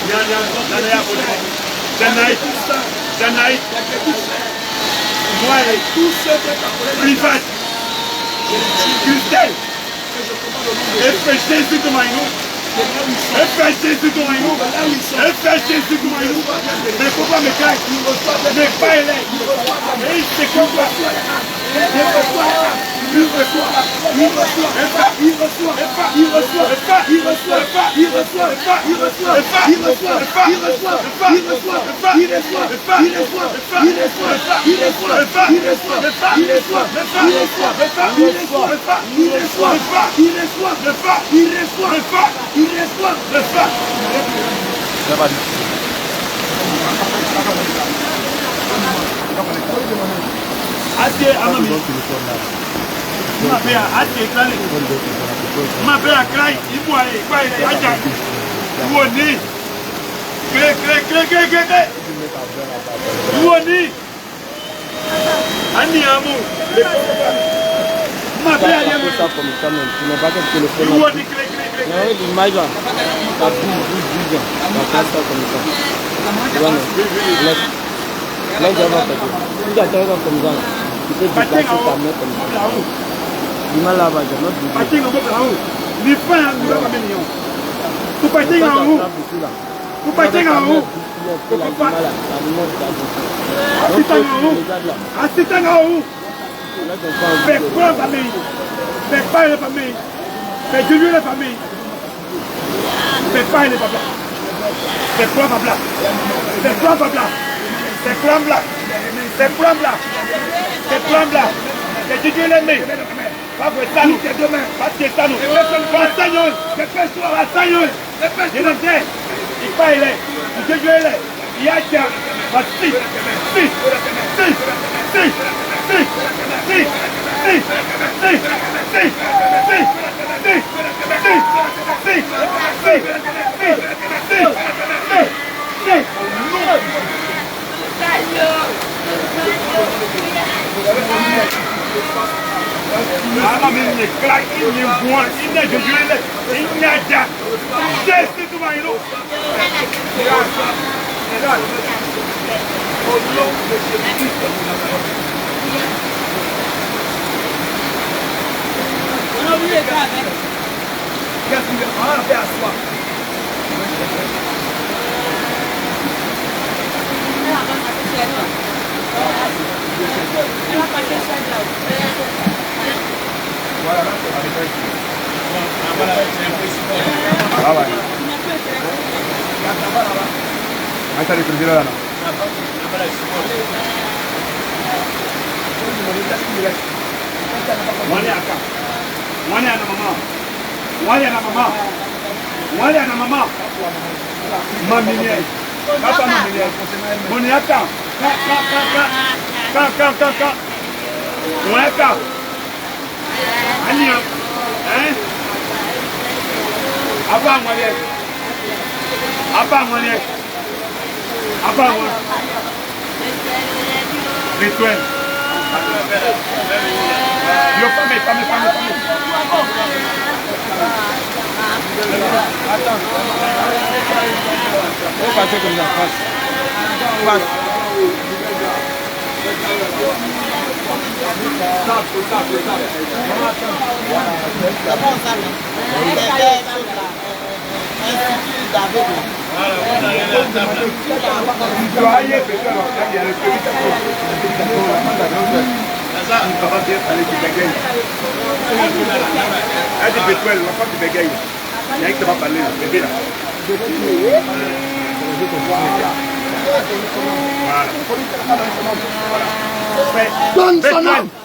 Janaï. Moi et tous ceux qui sont privat. Christelle. Et fais Jésus de Maïno. Et fais Jésus de Maïno. Et fais Jésus de Maïno. Mais pourquoi me caille? Mais pas elle. Et il se combat.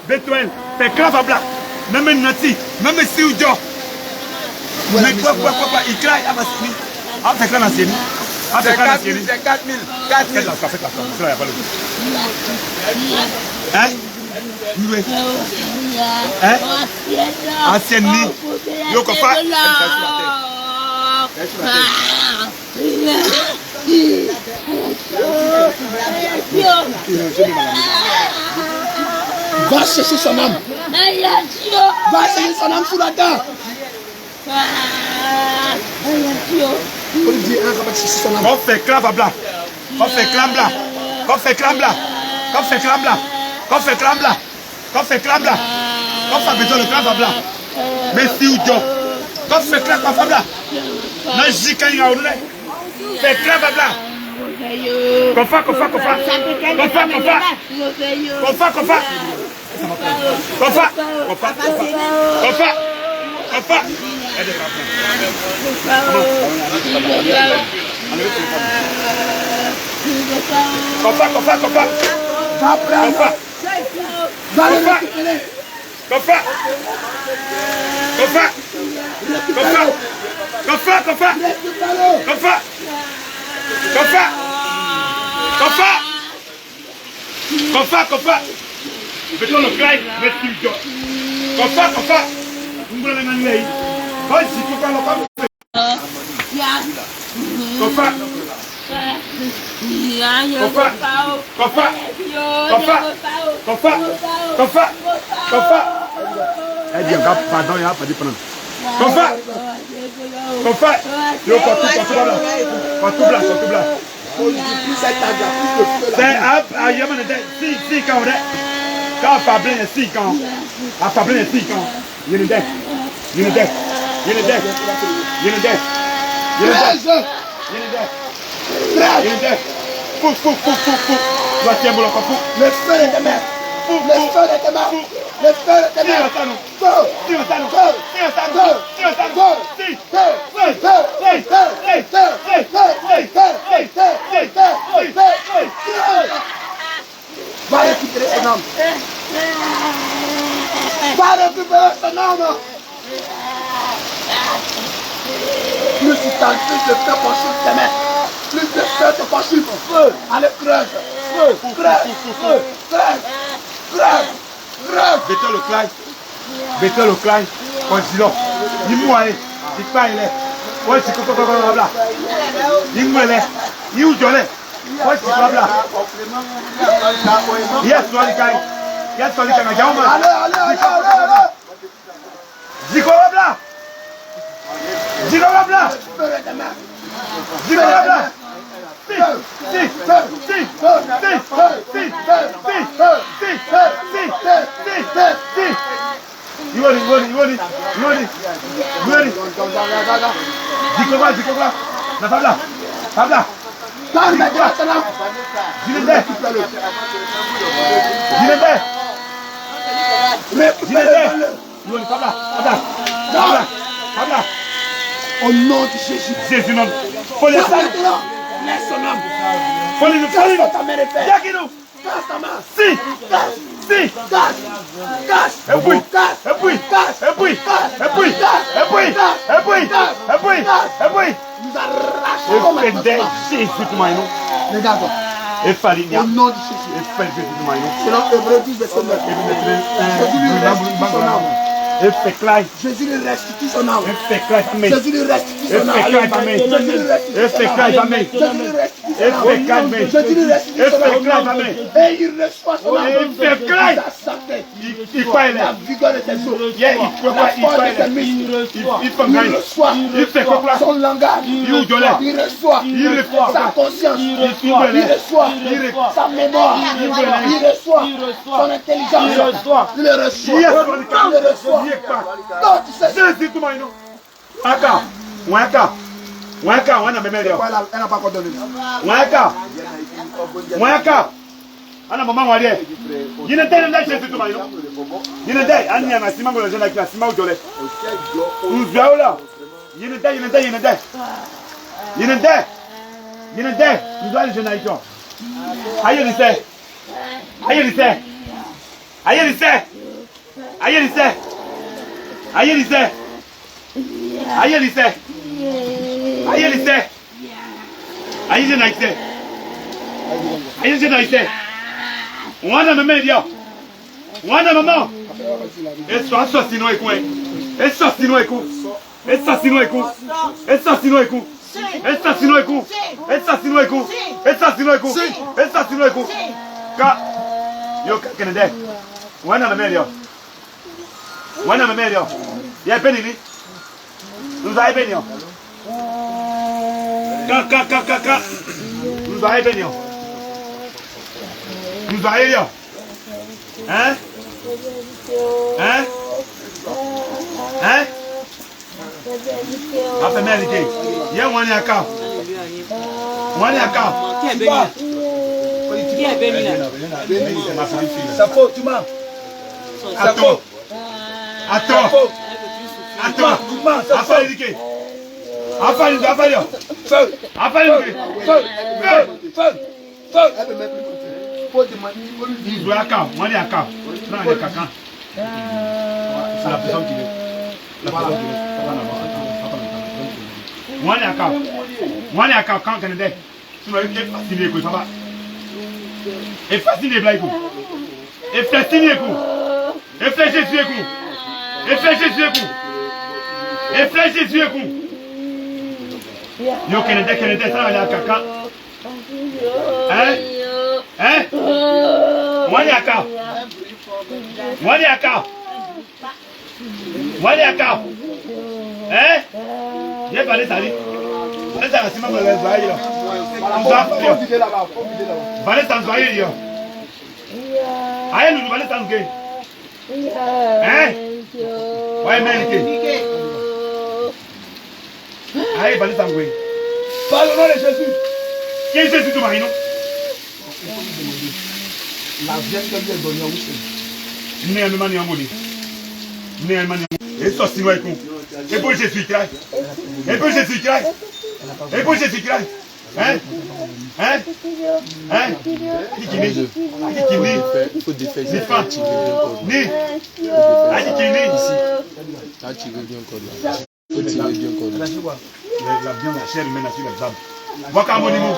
Bethuel, fais grave à blague. Même Nati, même si ou Dieu. Mais quoi, il craque à ma sini. Ah, fais clair à sini. Ah, fais clair à sini. C'est 4 000. 4 000. Hein? Hein? Ancienne ni. Yo, quoi faire? Va chercher son âme. Va chercher son âme sous la dent. On fait clave à blanc. On fait clam blanc. On fait clam blanc. On fait clam blanc. On fait clam blanc. On fait clam blanc. On fait besoin de clave à blanc. Mais si ou Dieu. On fait clave à blanc. Non, j'y quand il y a un fait clave à blanc. Kofa. Betul lo cry, mesti jo. Kofa. Mbula dengan lei. Kau situ kalau kamu. Ya. Kofa. Kofa. Dia enggak pardon ya, apa di penan. Kofa. Yo kotu belah. C'est à Yaman, si quand on est. Quand Fablin est 6 ans, à Fablin est 6 ans, il y a une dette. Fou. Le feu de tes mains. Va récupérer son âme. Plus tu tentes, plus de feu consume tes mains. Plus de feu te consume. Feu, allez creuse. Bettez le clay. Bettez le clay. Continue. Dis-moi, dis pas il est. Ouais, c'est quoi là. Dis-moi il est. Il où j'en ai. Ouais, c'est quoi là. Yes, toi les cailles. Yes, toi les cailles. Allez. Dis quoi là. Dis quoi là. Dis quoi là. You ready? Dis quoi? La Fabla. Au nom de Jésus. Jésus non. Faut les salles. Laisse son âme. Faut les ta mère et père. Casse ta main. Si. Casse. Et puis. Nous arrachons. Jésus tout maïno. Regarde. Et Faligna. Au nom de Jésus. Et Faligna tout maïno. Selon Hébreux 10 verset 9. Jésus lui restitue son âme. Et fait clay. Jésus lui restitue son âme. Et fait clay. Jésus lui restitue son âme. Et fait clay. Et il reçoit son âme. Il croit la vigueur de tes os. Il reçoit son langage. Il reçoit sa conscience. Il reçoit sa mémoire. Il reçoit son intelligence. Il le reçoit. Non, tu sais. Elle n'a pas encore donné. Ana mama wale. Yine tele nda Jésus to mayo. Yine dai anya na sima ngolo jana kila sima ujole. Uzaola. Yine dai. Nous allons jeûner ici. Aïe Wana memedia. Wana mama. Eso assassino eku. Ka yo kenede. Wana memedia. Ya penini. Nous allons bénir. Ka. Nous allons bénir. Nous allons bénir. Hein? Après mérité. Il y a un account. Qui est béni là? Ça faut, tu m'as. Attends. Il doit account. Moi, les account. Prends les cacan. C'est la personne qui veut. Moi, les account. Quand on est tu vas être fasciné, quoi, ça va. Et fasciné, blague. Et fasciné, quoi. Et fais Jésus, quoi. Yo, Canada, ça va aller à caca. Hein? Moi, les account. Hein? Il a parlé ça. Allez, ça va, c'est ma mère, Valais Tanzouaï, yo. Aïe, nous valais Tanzouaï. Hein? Ouais, mais aïe, valais Tanzouaï. Par le nom de Jésus. Qui est Jésus, tout marino? La vie que Dieu a donnée à vous. Né le mani amoni. Et ça, c'est moi, et pour Jésus Christ. Hein? Il faut défaire ça. Là, tu veux bien encore là. Il faut tirer bien encore là. La viande, la chair humaine, sur l'examen. Vois qu'à mon niveau.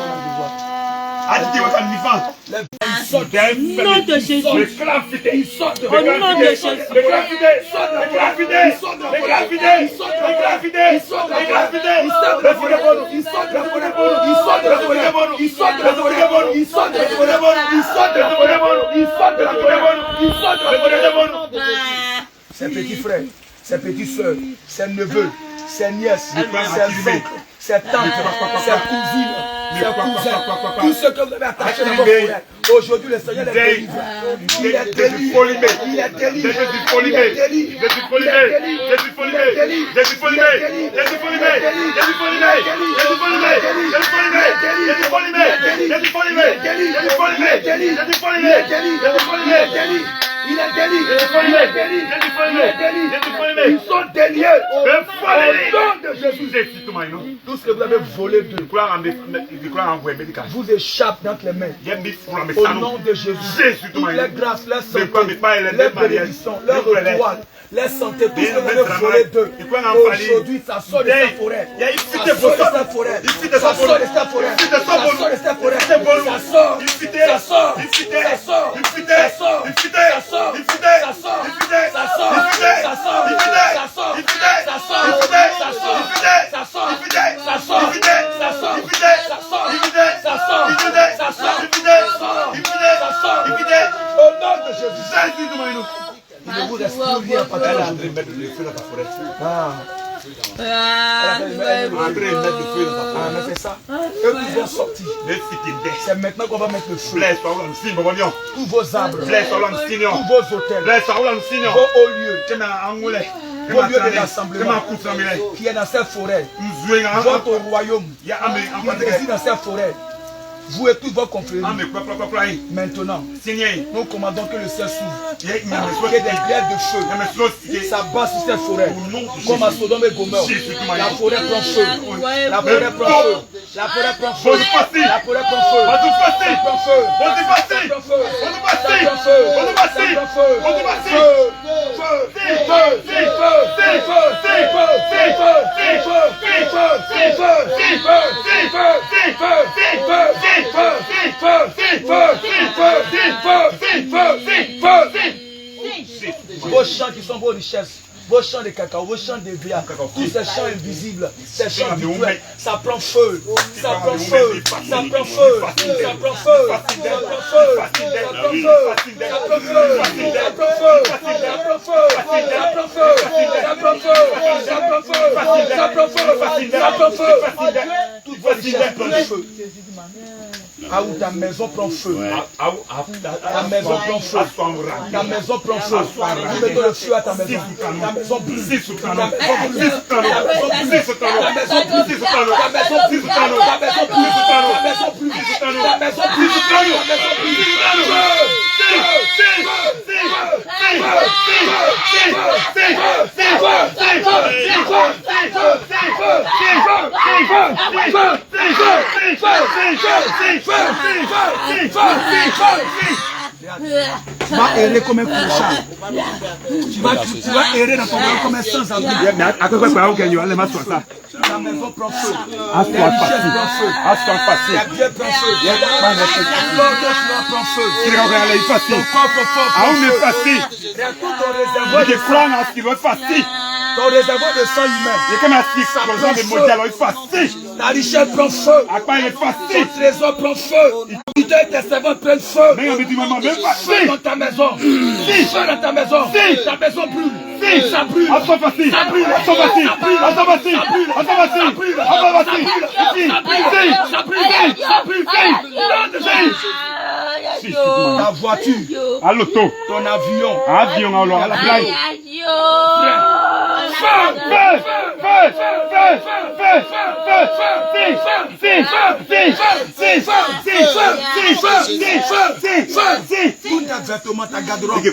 nom de Jésus. Au nom de Jésus. Ses petits frères, ses petites soeurs, ses neveux, ses nièces, ses oncles, ses tantes, ses cousines, ses cousins, tous ceux que vous avez attachés dans vos forêts. Aujourd'hui, le Seigneur les délivre. Il est délivré. Il est délivré. Ils sont déliés. Au nom de Jésus. Tout ce que vous avez volé de vous échappe d'entre les mains. Au nom de Jésus. Toutes les grâces, les santé, les bénédictions, les retours, les santé, tout ce que vous avez volé d'eux. Aujourd'hui, ça sort de sa forêt. Ça sort de sa forêt. Ça sort de sa forêt. Ça sort de sa forêt. Ça sort. Ça sort. Ça sort. Ça sort. Ça sort. Au nom de Jésus. Il ne vous reste plus rien à partir de mettre le feu dans ta forêt. Mais c'est ça. Eux qui vont sortir. C'est maintenant qu'on va mettre le feu. Tous vos arbres. Tous vos hôtels. Vos hauts lieux. Vos lieux de rassemblement qui est dans cette forêt. Votre royaume qui réside dans cette forêt. Vous et tous vos confrères. Maintenant, nous commandons que le ciel s'ouvre. Qu'il y ait des pierres de feu. Ça bat sur cette forêt. Comme à Sodome et Gomorrhe. La forêt prend feu. La forêt prend feu. La forêt prend feu. La forêt prend feu. Ça prend feu. Ça prend feu. Ça prend feu. Ça prend feu. Vos champs qui sont vos richesses, vos champs de cacao, vos champs de via, tous ces champs invisibles, ces champs virtuels, ça prend feu, ça prend feu, ça prend feu, ça prend feu, ça prend feu, ça prend feu, ça prend feu, ça prend feu, ça prend feu, ça prend feu, ça prend feu, ça prend feu, ça prend feu, ça prend feu, toutes vos richesses prennent feu. Ah où ta maison prend feu. Ta maison prend feu. Ta maison prend feu. Vous mettez le feu à ta maison. Ta maison brûle. Ta maison brûle. Ta maison brûle. Ta maison brûle. Ta maison brûle. Ta maison brûle. Ta maison brûle. Tu vas errer comme un clochard. Tu vas errer dans ton royaume comme un sans-abri. La maison prend feu. La richesse prend feu. La bière prend feu. L'orchestre prend feu. Ton corps prend feu. Ton réservoir de sang humain. Ta richesse prend feu. Ton trésor prend feu. Tes servants prennent feu. Feu dans ta maison. Feu dans ta maison. Ta maison brûle. Ça brûle. Ça brûle. Ça brûle. Ça brûle. Ça brûle. Ça brûle. Ta voiture. Ton avion. Tout ta vêtement, ta garde-robe.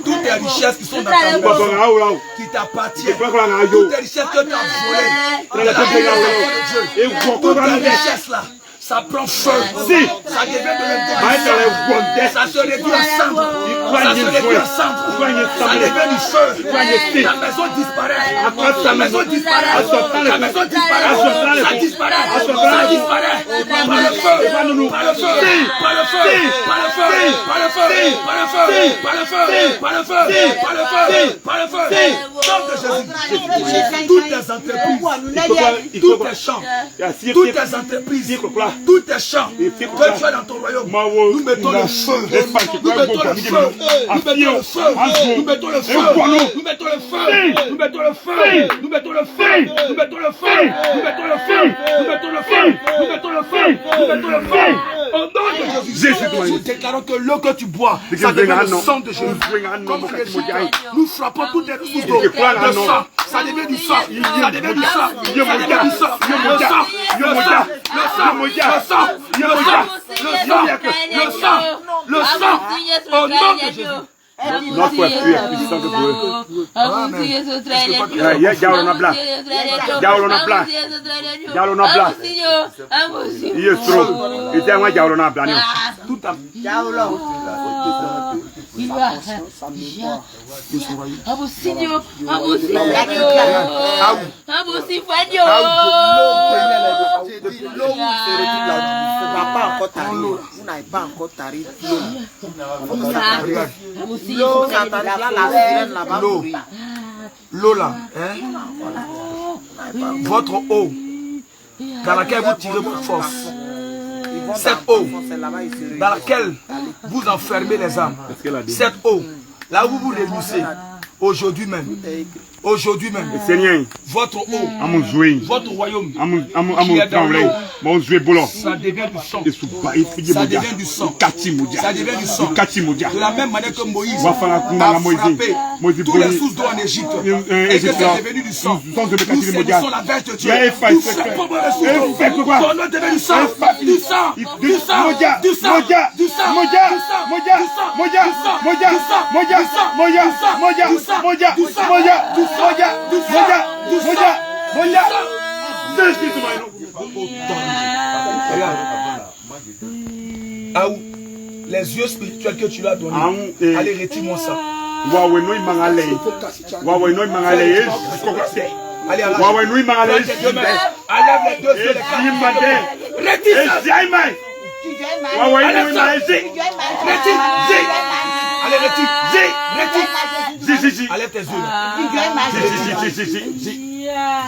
Toutes les richesses qui sont dans ta maison, qui t'appartiennent, toutes les richesses que tu as volées, toutes les richesses là, ça prend feu, ça devient de l'intérieur, ça se réduit en cendres, ça se réduit en cendres, ça devient du feu, ta maison disparaît, ta maison disparaît, ta maison disparaît, ça disparaît, ça disparaît, par le feu, par le feu, par le feu, par le feu, par le feu, par le feu, par le feu, par le feu, par le feu, par le feu, nom de Jésus, toutes les entreprises, tous les champs, toutes les entreprises, tous tes champs que tu as dans ton royaume, nous mettons le feu, nous mettons le feu, nous mettons le feu, nous mettons le feu, nous mettons le feu, nous mettons le feu, nous mettons le feu, nous mettons le feu, nous mettons le feu, nous mettons le feu, nous mettons le feu, nous mettons le feu. Au nom de Jésus, nous déclarons que l'eau que tu bois, ça devient le sang de Jésus. Nous frappons toutes les sources d'eau, de sang, ça devient du sang, ça devient du sang, ça devient du sang, le sang, le sang, le sang, au nom de Jésus. Non, faut être puissant que vous. L'eau là, votre eau dans laquelle vous tirez votre force, cette eau dans laquelle vous enfermez les âmes, cette eau là où vous réunissez, aujourd'hui même, votre eau, votre royaume, qui est dans l'eau, ça devient du sang, ça devient du sang, ça devient du sang. De la même manière que Moïse a frappé tous les sources d'eau en Égypte, et que c'est devenu du sang. Nous saisissons la verge de Dieu, nous frappons les sources d'eau, ton nom devient du sang, du sang, du sang, du sang, du sang, les yeux spirituels que tu lui as donnés, allez retire-moi ça. Allez, enlève les deux yeux, retire ça. Allez, retire. Enlève tes yeux là.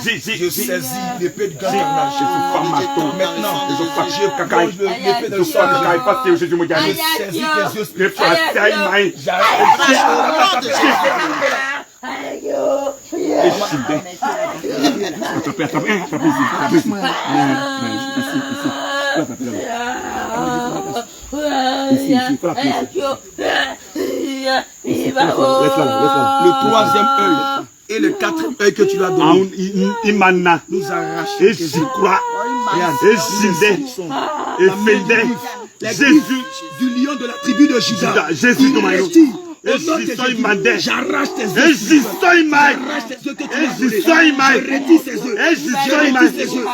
Je saisis l'épée du carnage. Maintenant, je plonge l'épée de sang. Je saisis tes yeux spirituels. Le troisième œil et le quatrième œil que tu as donné, nous arrachons Jésus du lion de la tribu de Juda. Jésus de Maïo. J'arrache tes yeux. J'arrache tes yeux que tu as volés. Je retire ses yeux. Je retire ses yeux.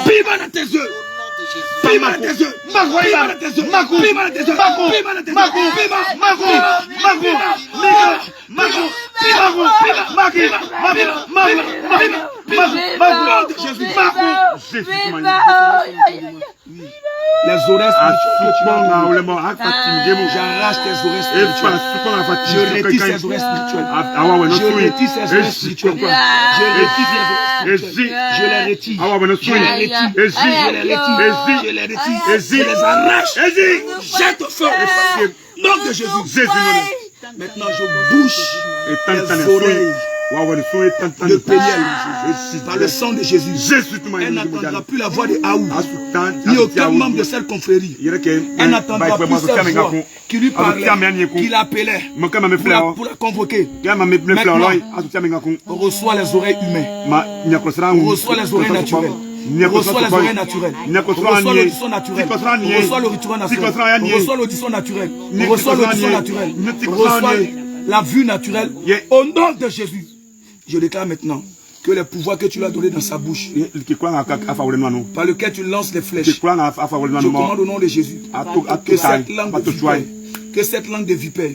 Pima dans tes yeux. Pima dans tes yeux. Pima dans tes yeux. Pima dans tes yeux. Pima dans tes les oreilles j'arrache tes oreilles spirituelles. Je retire ses oreilles spirituelles. Je retire ses oreilles spirituelles. Je les retire. Je les arrache. Jette au feu. Nom de Jésus. Maintenant je bouche les oreilles Le Péniel, par le sang de Jésus, elle n'entendra plus la voix de Aou, ni aucun membre de cette confrérie. Elle n'entendra plus cette voix qui lui parlait, qui l'appelait pour la convoquer. Maintenant, on reçoit les oreilles humaines, on reçoit les oreilles naturelles. On reçoit les oreilles naturelles. On reçoit l'audition naturelle. On reçoit l'audition naturelle. On reçoit l'audition naturelle. On reçoit l'audition naturelle. On reçoit la vue naturelle. Au nom de Jésus, je déclare maintenant que les pouvoirs que tu lui as donnés dans sa bouche, par lequel tu lances les flèches, je commande au nom de Jésus que cette langue de vipère, que cette langue de vipère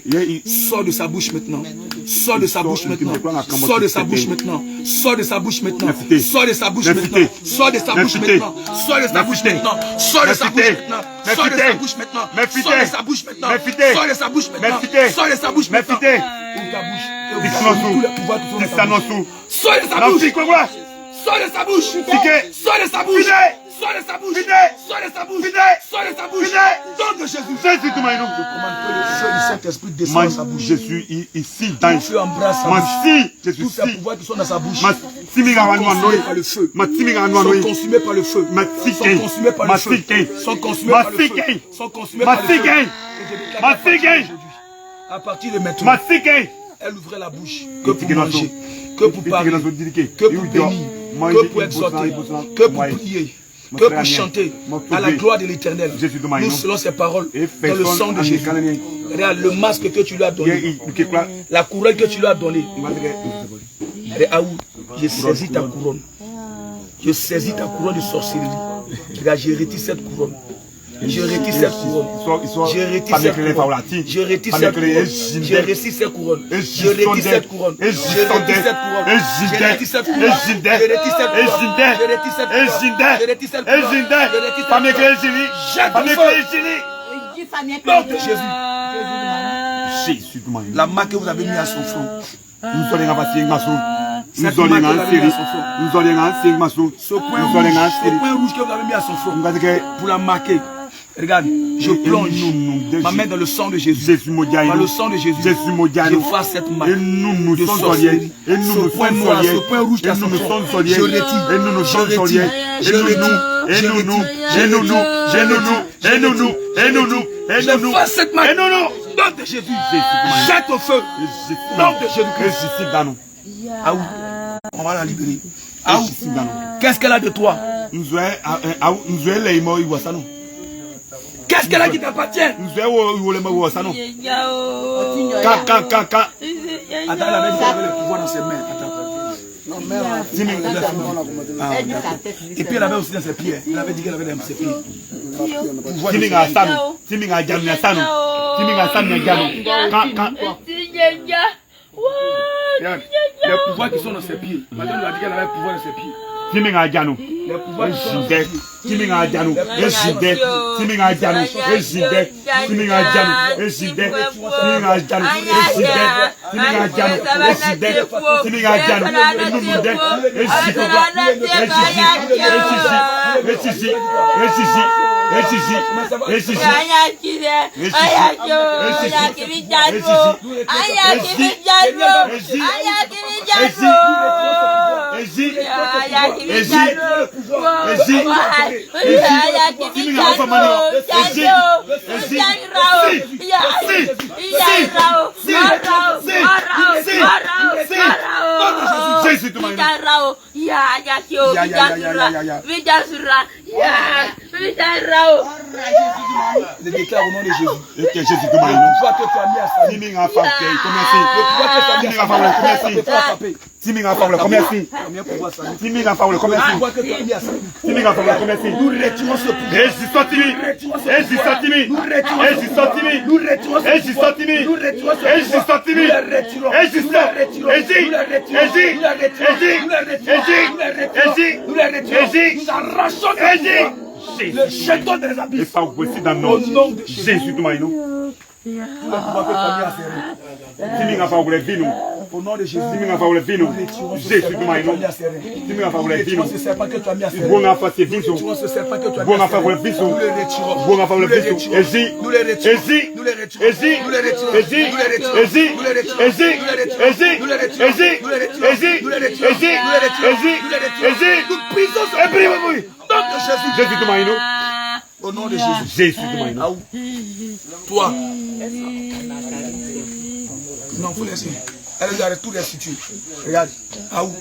sort de sa bouche maintenant. Sort de sa bouche maintenant. Sort de sa bouche maintenant. Sort de sa bouche maintenant. Sort de sa bouche maintenant. Sort de sa bouche maintenant. Sort de sa bouche maintenant. Sort de sa bouche maintenant. Sort de sa bouche maintenant. Sort de sa bouche maintenant. Sort de sa bouche maintenant. Sort de sa bouche maintenant. Ouvre ta bouche. Tous les pouvoirs qui sont dans sa bouche. Sort de sa bouche. Sort de sa bouche. Sort de sa bouche. Sors de sa bouche! Sors de sa bouche! Sors de sa bouche! Nom de Jésus! Je commande que le feu du Saint-Esprit descende dans sa bouche. Je suis ici dans le feu embrasse sa bouche. Tous ces pouvoirs qui sont dans sa bouche sont consumés par le feu. Sont consumés par le feu. Sont consumés par le feu. Sont consumés par le feu. Sont consumés par le feu. À partir de maintenant, elle ouvrait la bouche que pour manger, que pour parler, que pour bénir, que pour exhorter, que pour prier, que pour chanter à la gloire de l'Éternel. Nous, selon ces paroles, dans le sang de Jésus, regarde le masque que tu lui as donné, la couronne que tu lui as donnée. Je saisis ta couronne. Je saisis ta couronne de sorcellerie. Regarde, je retire cette couronne. Je retire cette couronne. Je retire cette couronne. Je retire cette couronne. Je retire cette couronne. Je retire cette couronne. Je retire cette couronne. Je retire cette couronne. Je retire cette couronne. Je retire cette couronne. Je retire cette couronne. Jette le feu. Nom de Jésus. La main que vous avez mise à son front. Cette main que vous avez mise à son front. Ce point rouge que vous avez mis à son front. Pour la marquer. Regarde, je plonge ma main dans le sang de Jésus. Dans le sang de Jésus, je fasse cette main de sorcellerie. Ce point noir, ce point rouge qui a son front, je retire. Je fasse cette main. Nom de Jésus, jette au feu. Nom de Jésus-Christ. Aou, on va la libérer. Aou, qu'est-ce qu'elle a de toi? Qu'est-ce qu'elle a qui t'appartient? Attends, elle avait le pouvoir dans ses mains. Et puis elle avait aussi dans ses pieds. Elle avait dit qu'elle avait dans ses pieds. Les pouvoirs qui sont dans ses pieds. Madame lui a dit qu'elle avait le pouvoir dans ses pieds. Timingajano, Ejide, Timingajano, Ejide, Timingajano, Ejide, Timingajano, Ejide, Timingajano, Ejide, Timingajano, Ejide, Timingajano, Enumude, Ejide, Je déclare au nom de Jésus. Et que Jésus te maille. Timinga Fanke, commerce. Timinga Fanke, commerce. Timinga Fanke, commerce. Timinga Fanke, commerce. Nous retirons ce pouvoir. Résistons Timi. Résistons Timi. Résistons Timi. Résistons Timi. Résistons Timi. Le jeton des abysses. Et ça vous aussi dans nos nom de Jésus de Maïno. Au nom de Jésus. Jésus de Maïno. Ce serpent que tu as mis à serrer. Ce serpent que tu as mis à serrer. Nous les retirons. Nous les retirons. Nous les retirons. Nous les retirons. Nous les retirons. Nous les retirons. Nous les retirons. Nous les retirons. Au nom de Jésus. Toi. Non, faut laisser. Elle regarde tous les situés. Regarde. Aou.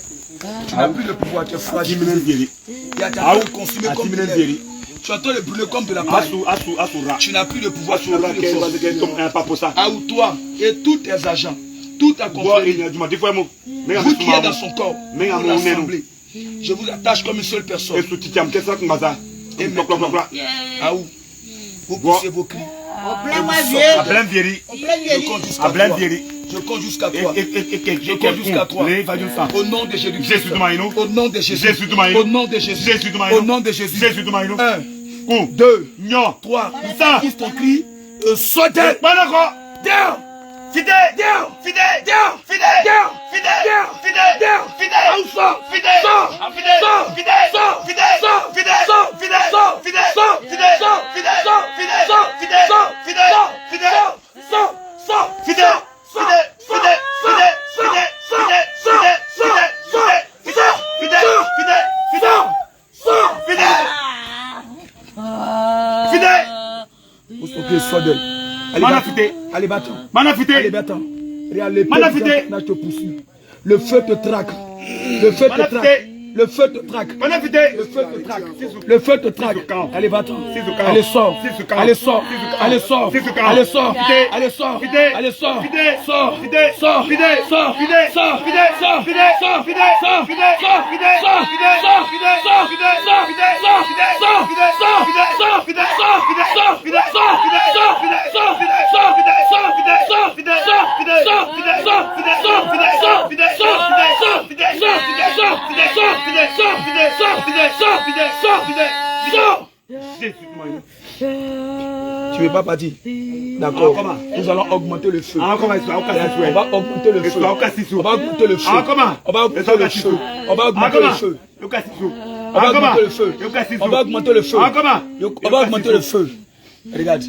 Tu n'as plus le pouvoir, tu es fragile. Tu as consumé comme de l'air. Tu entends le brûler comme de la paille. Tu n'as plus le pouvoir, tu n'as plus de force. Aou, toi et tous tes agents, tout ta confrérie, vous qui êtes dans son corps, pour l'assembler, je vous attache comme une seule personne. Et maintenant, Aou, vous poussez vos cris. Je compte jusqu'à toi. Je compte jusqu'à toi. Au nom de Jésus. Au nom de Jésus. Au nom de Jésus. Au nom de Jésus. 1, 2, 3. Pousse ton cri. Sautez. Down. Fidèle. Allez, bâton. Allez, bâton. Regarde, l'épée te poursuit. Le feu te traque. Le feu te traque. Le feu te traque. Le feu te traque. Le feu te traque. Allez, va-t'en. Allez, sors. Allez, sors. Allez, sors. Allez, sors. Allez, sors. Allez, sors. Sors. Sors. Tu veux pas partir? D'accord. Nous allons augmenter le feu. On va augmenter le feu. On va augmenter le feu. On va augmenter le feu. On va augmenter le feu. On va augmenter le feu. On va augmenter le feu. On va augmenter le feu. Regarde.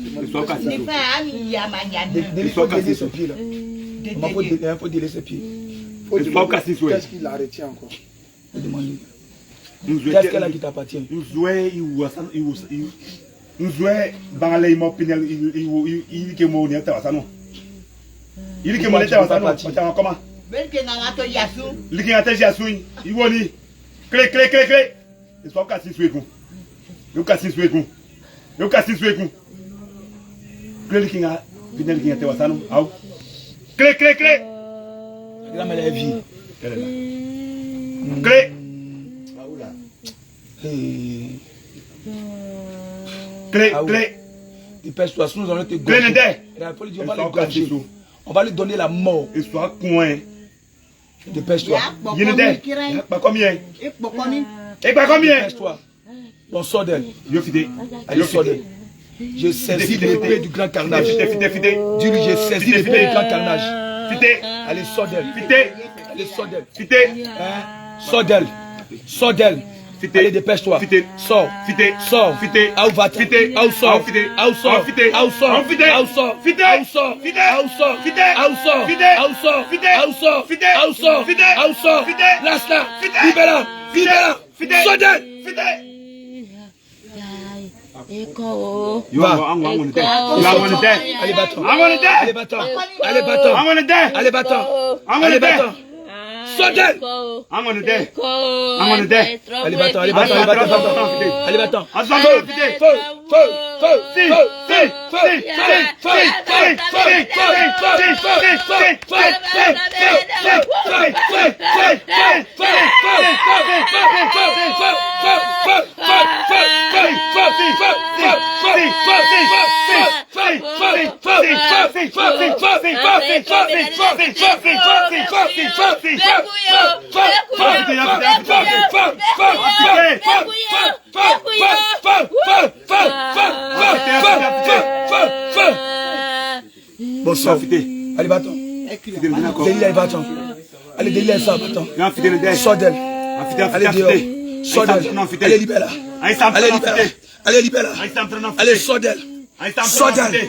Délier ce pied là. Il faut délier ce pied. Qu'est-ce qui la retient encore? Qu'est-ce qu'elle a qui t'appartient? Clé. Dépêche-toi, sinon nous allons te gorger. On va lui donner la mort. Dépêche-toi. Dépêche-toi. On sort d'elle. Allez, sort d'elle. Je saisis l'épée du grand carnage. Dis-lui, j'ai saisi l'épée du grand carnage. Allez, sort d'elle. Allez, sort d'elle. Sort d'elle. Sort d'elle. Allez, dépêche-toi. Sors. Sors. Où va-t-il? Où sort? Où sort? Où sort? Où sort? Où sort? Où sort? Lâche-la. Libère-la. Sors d'elle. Allez, bâton. Allez, bâton. Sors d'elle. Allez, bâton. Allez, bâton. Bon sang, allez, bâton. Délie, bâton. Allez, délie ça, bâton. Sors d'elle. Allez, dehors. Sors d'elle. Allez, libère-la. Allez, libère-la. Allez, libère-la. Allez, sors d'elle. Sors d'elle.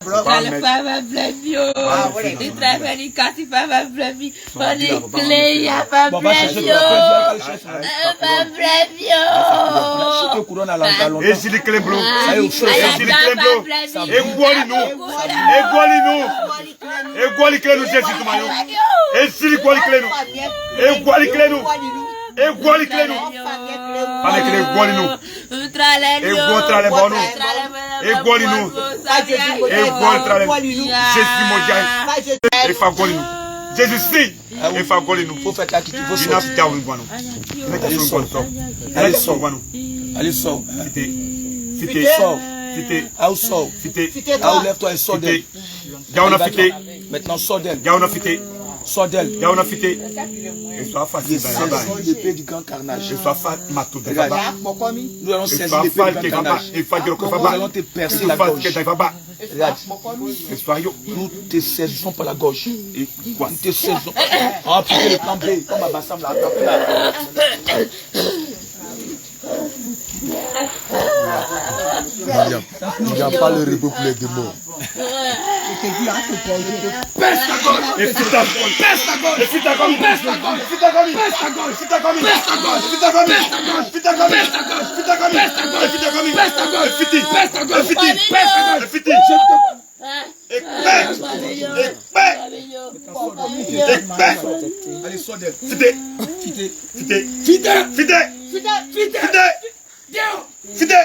Jésus, si, il faut que nous. Faut faire ta qui faut sortir. Allez, sors. Allez, sors. Fité. Sors. Fité. Ah, sors. Fité. Ah, lève-toi et sors d'elle. Gaona fité. Maintenant, sors d'elle. Gaona fité. Sors d'elle. Gaona fité. Et soit facile. L'épée du grand carnage. Et soit facile. Nous allons saisir l'épée du grand carnage. Nous allons te percer la gorge. Regarde. Nous te saisissons par la gorge. Nous te saisissons. On va appliquer le plan B. Comme Abassam l'a attrapé là. Il n'y a pas le repos pour les démons. Pèse ta gorge. Et fais ta gorge. Pèse ta gorge. Et fais ta gorge. Pèse ta gorge. Fais ta gorge. Pèse ta gorge. Fais ta gorge. Pèse ta gorge. Fais ta gorge. Fais ta gorge. Pèse ta gorge. Fais ta gorge. Pèse ta gorge. Fais ta gorge. Pèse ta gorge. Fiti. Pèse ta gorge. Fiti. Pèse ta gorge. Fiti. Et pèse. Et pèse. Et pèse. Allez, sors d'elle. Fité. Fité. Fité. Fité. Fité. Fité. Fité.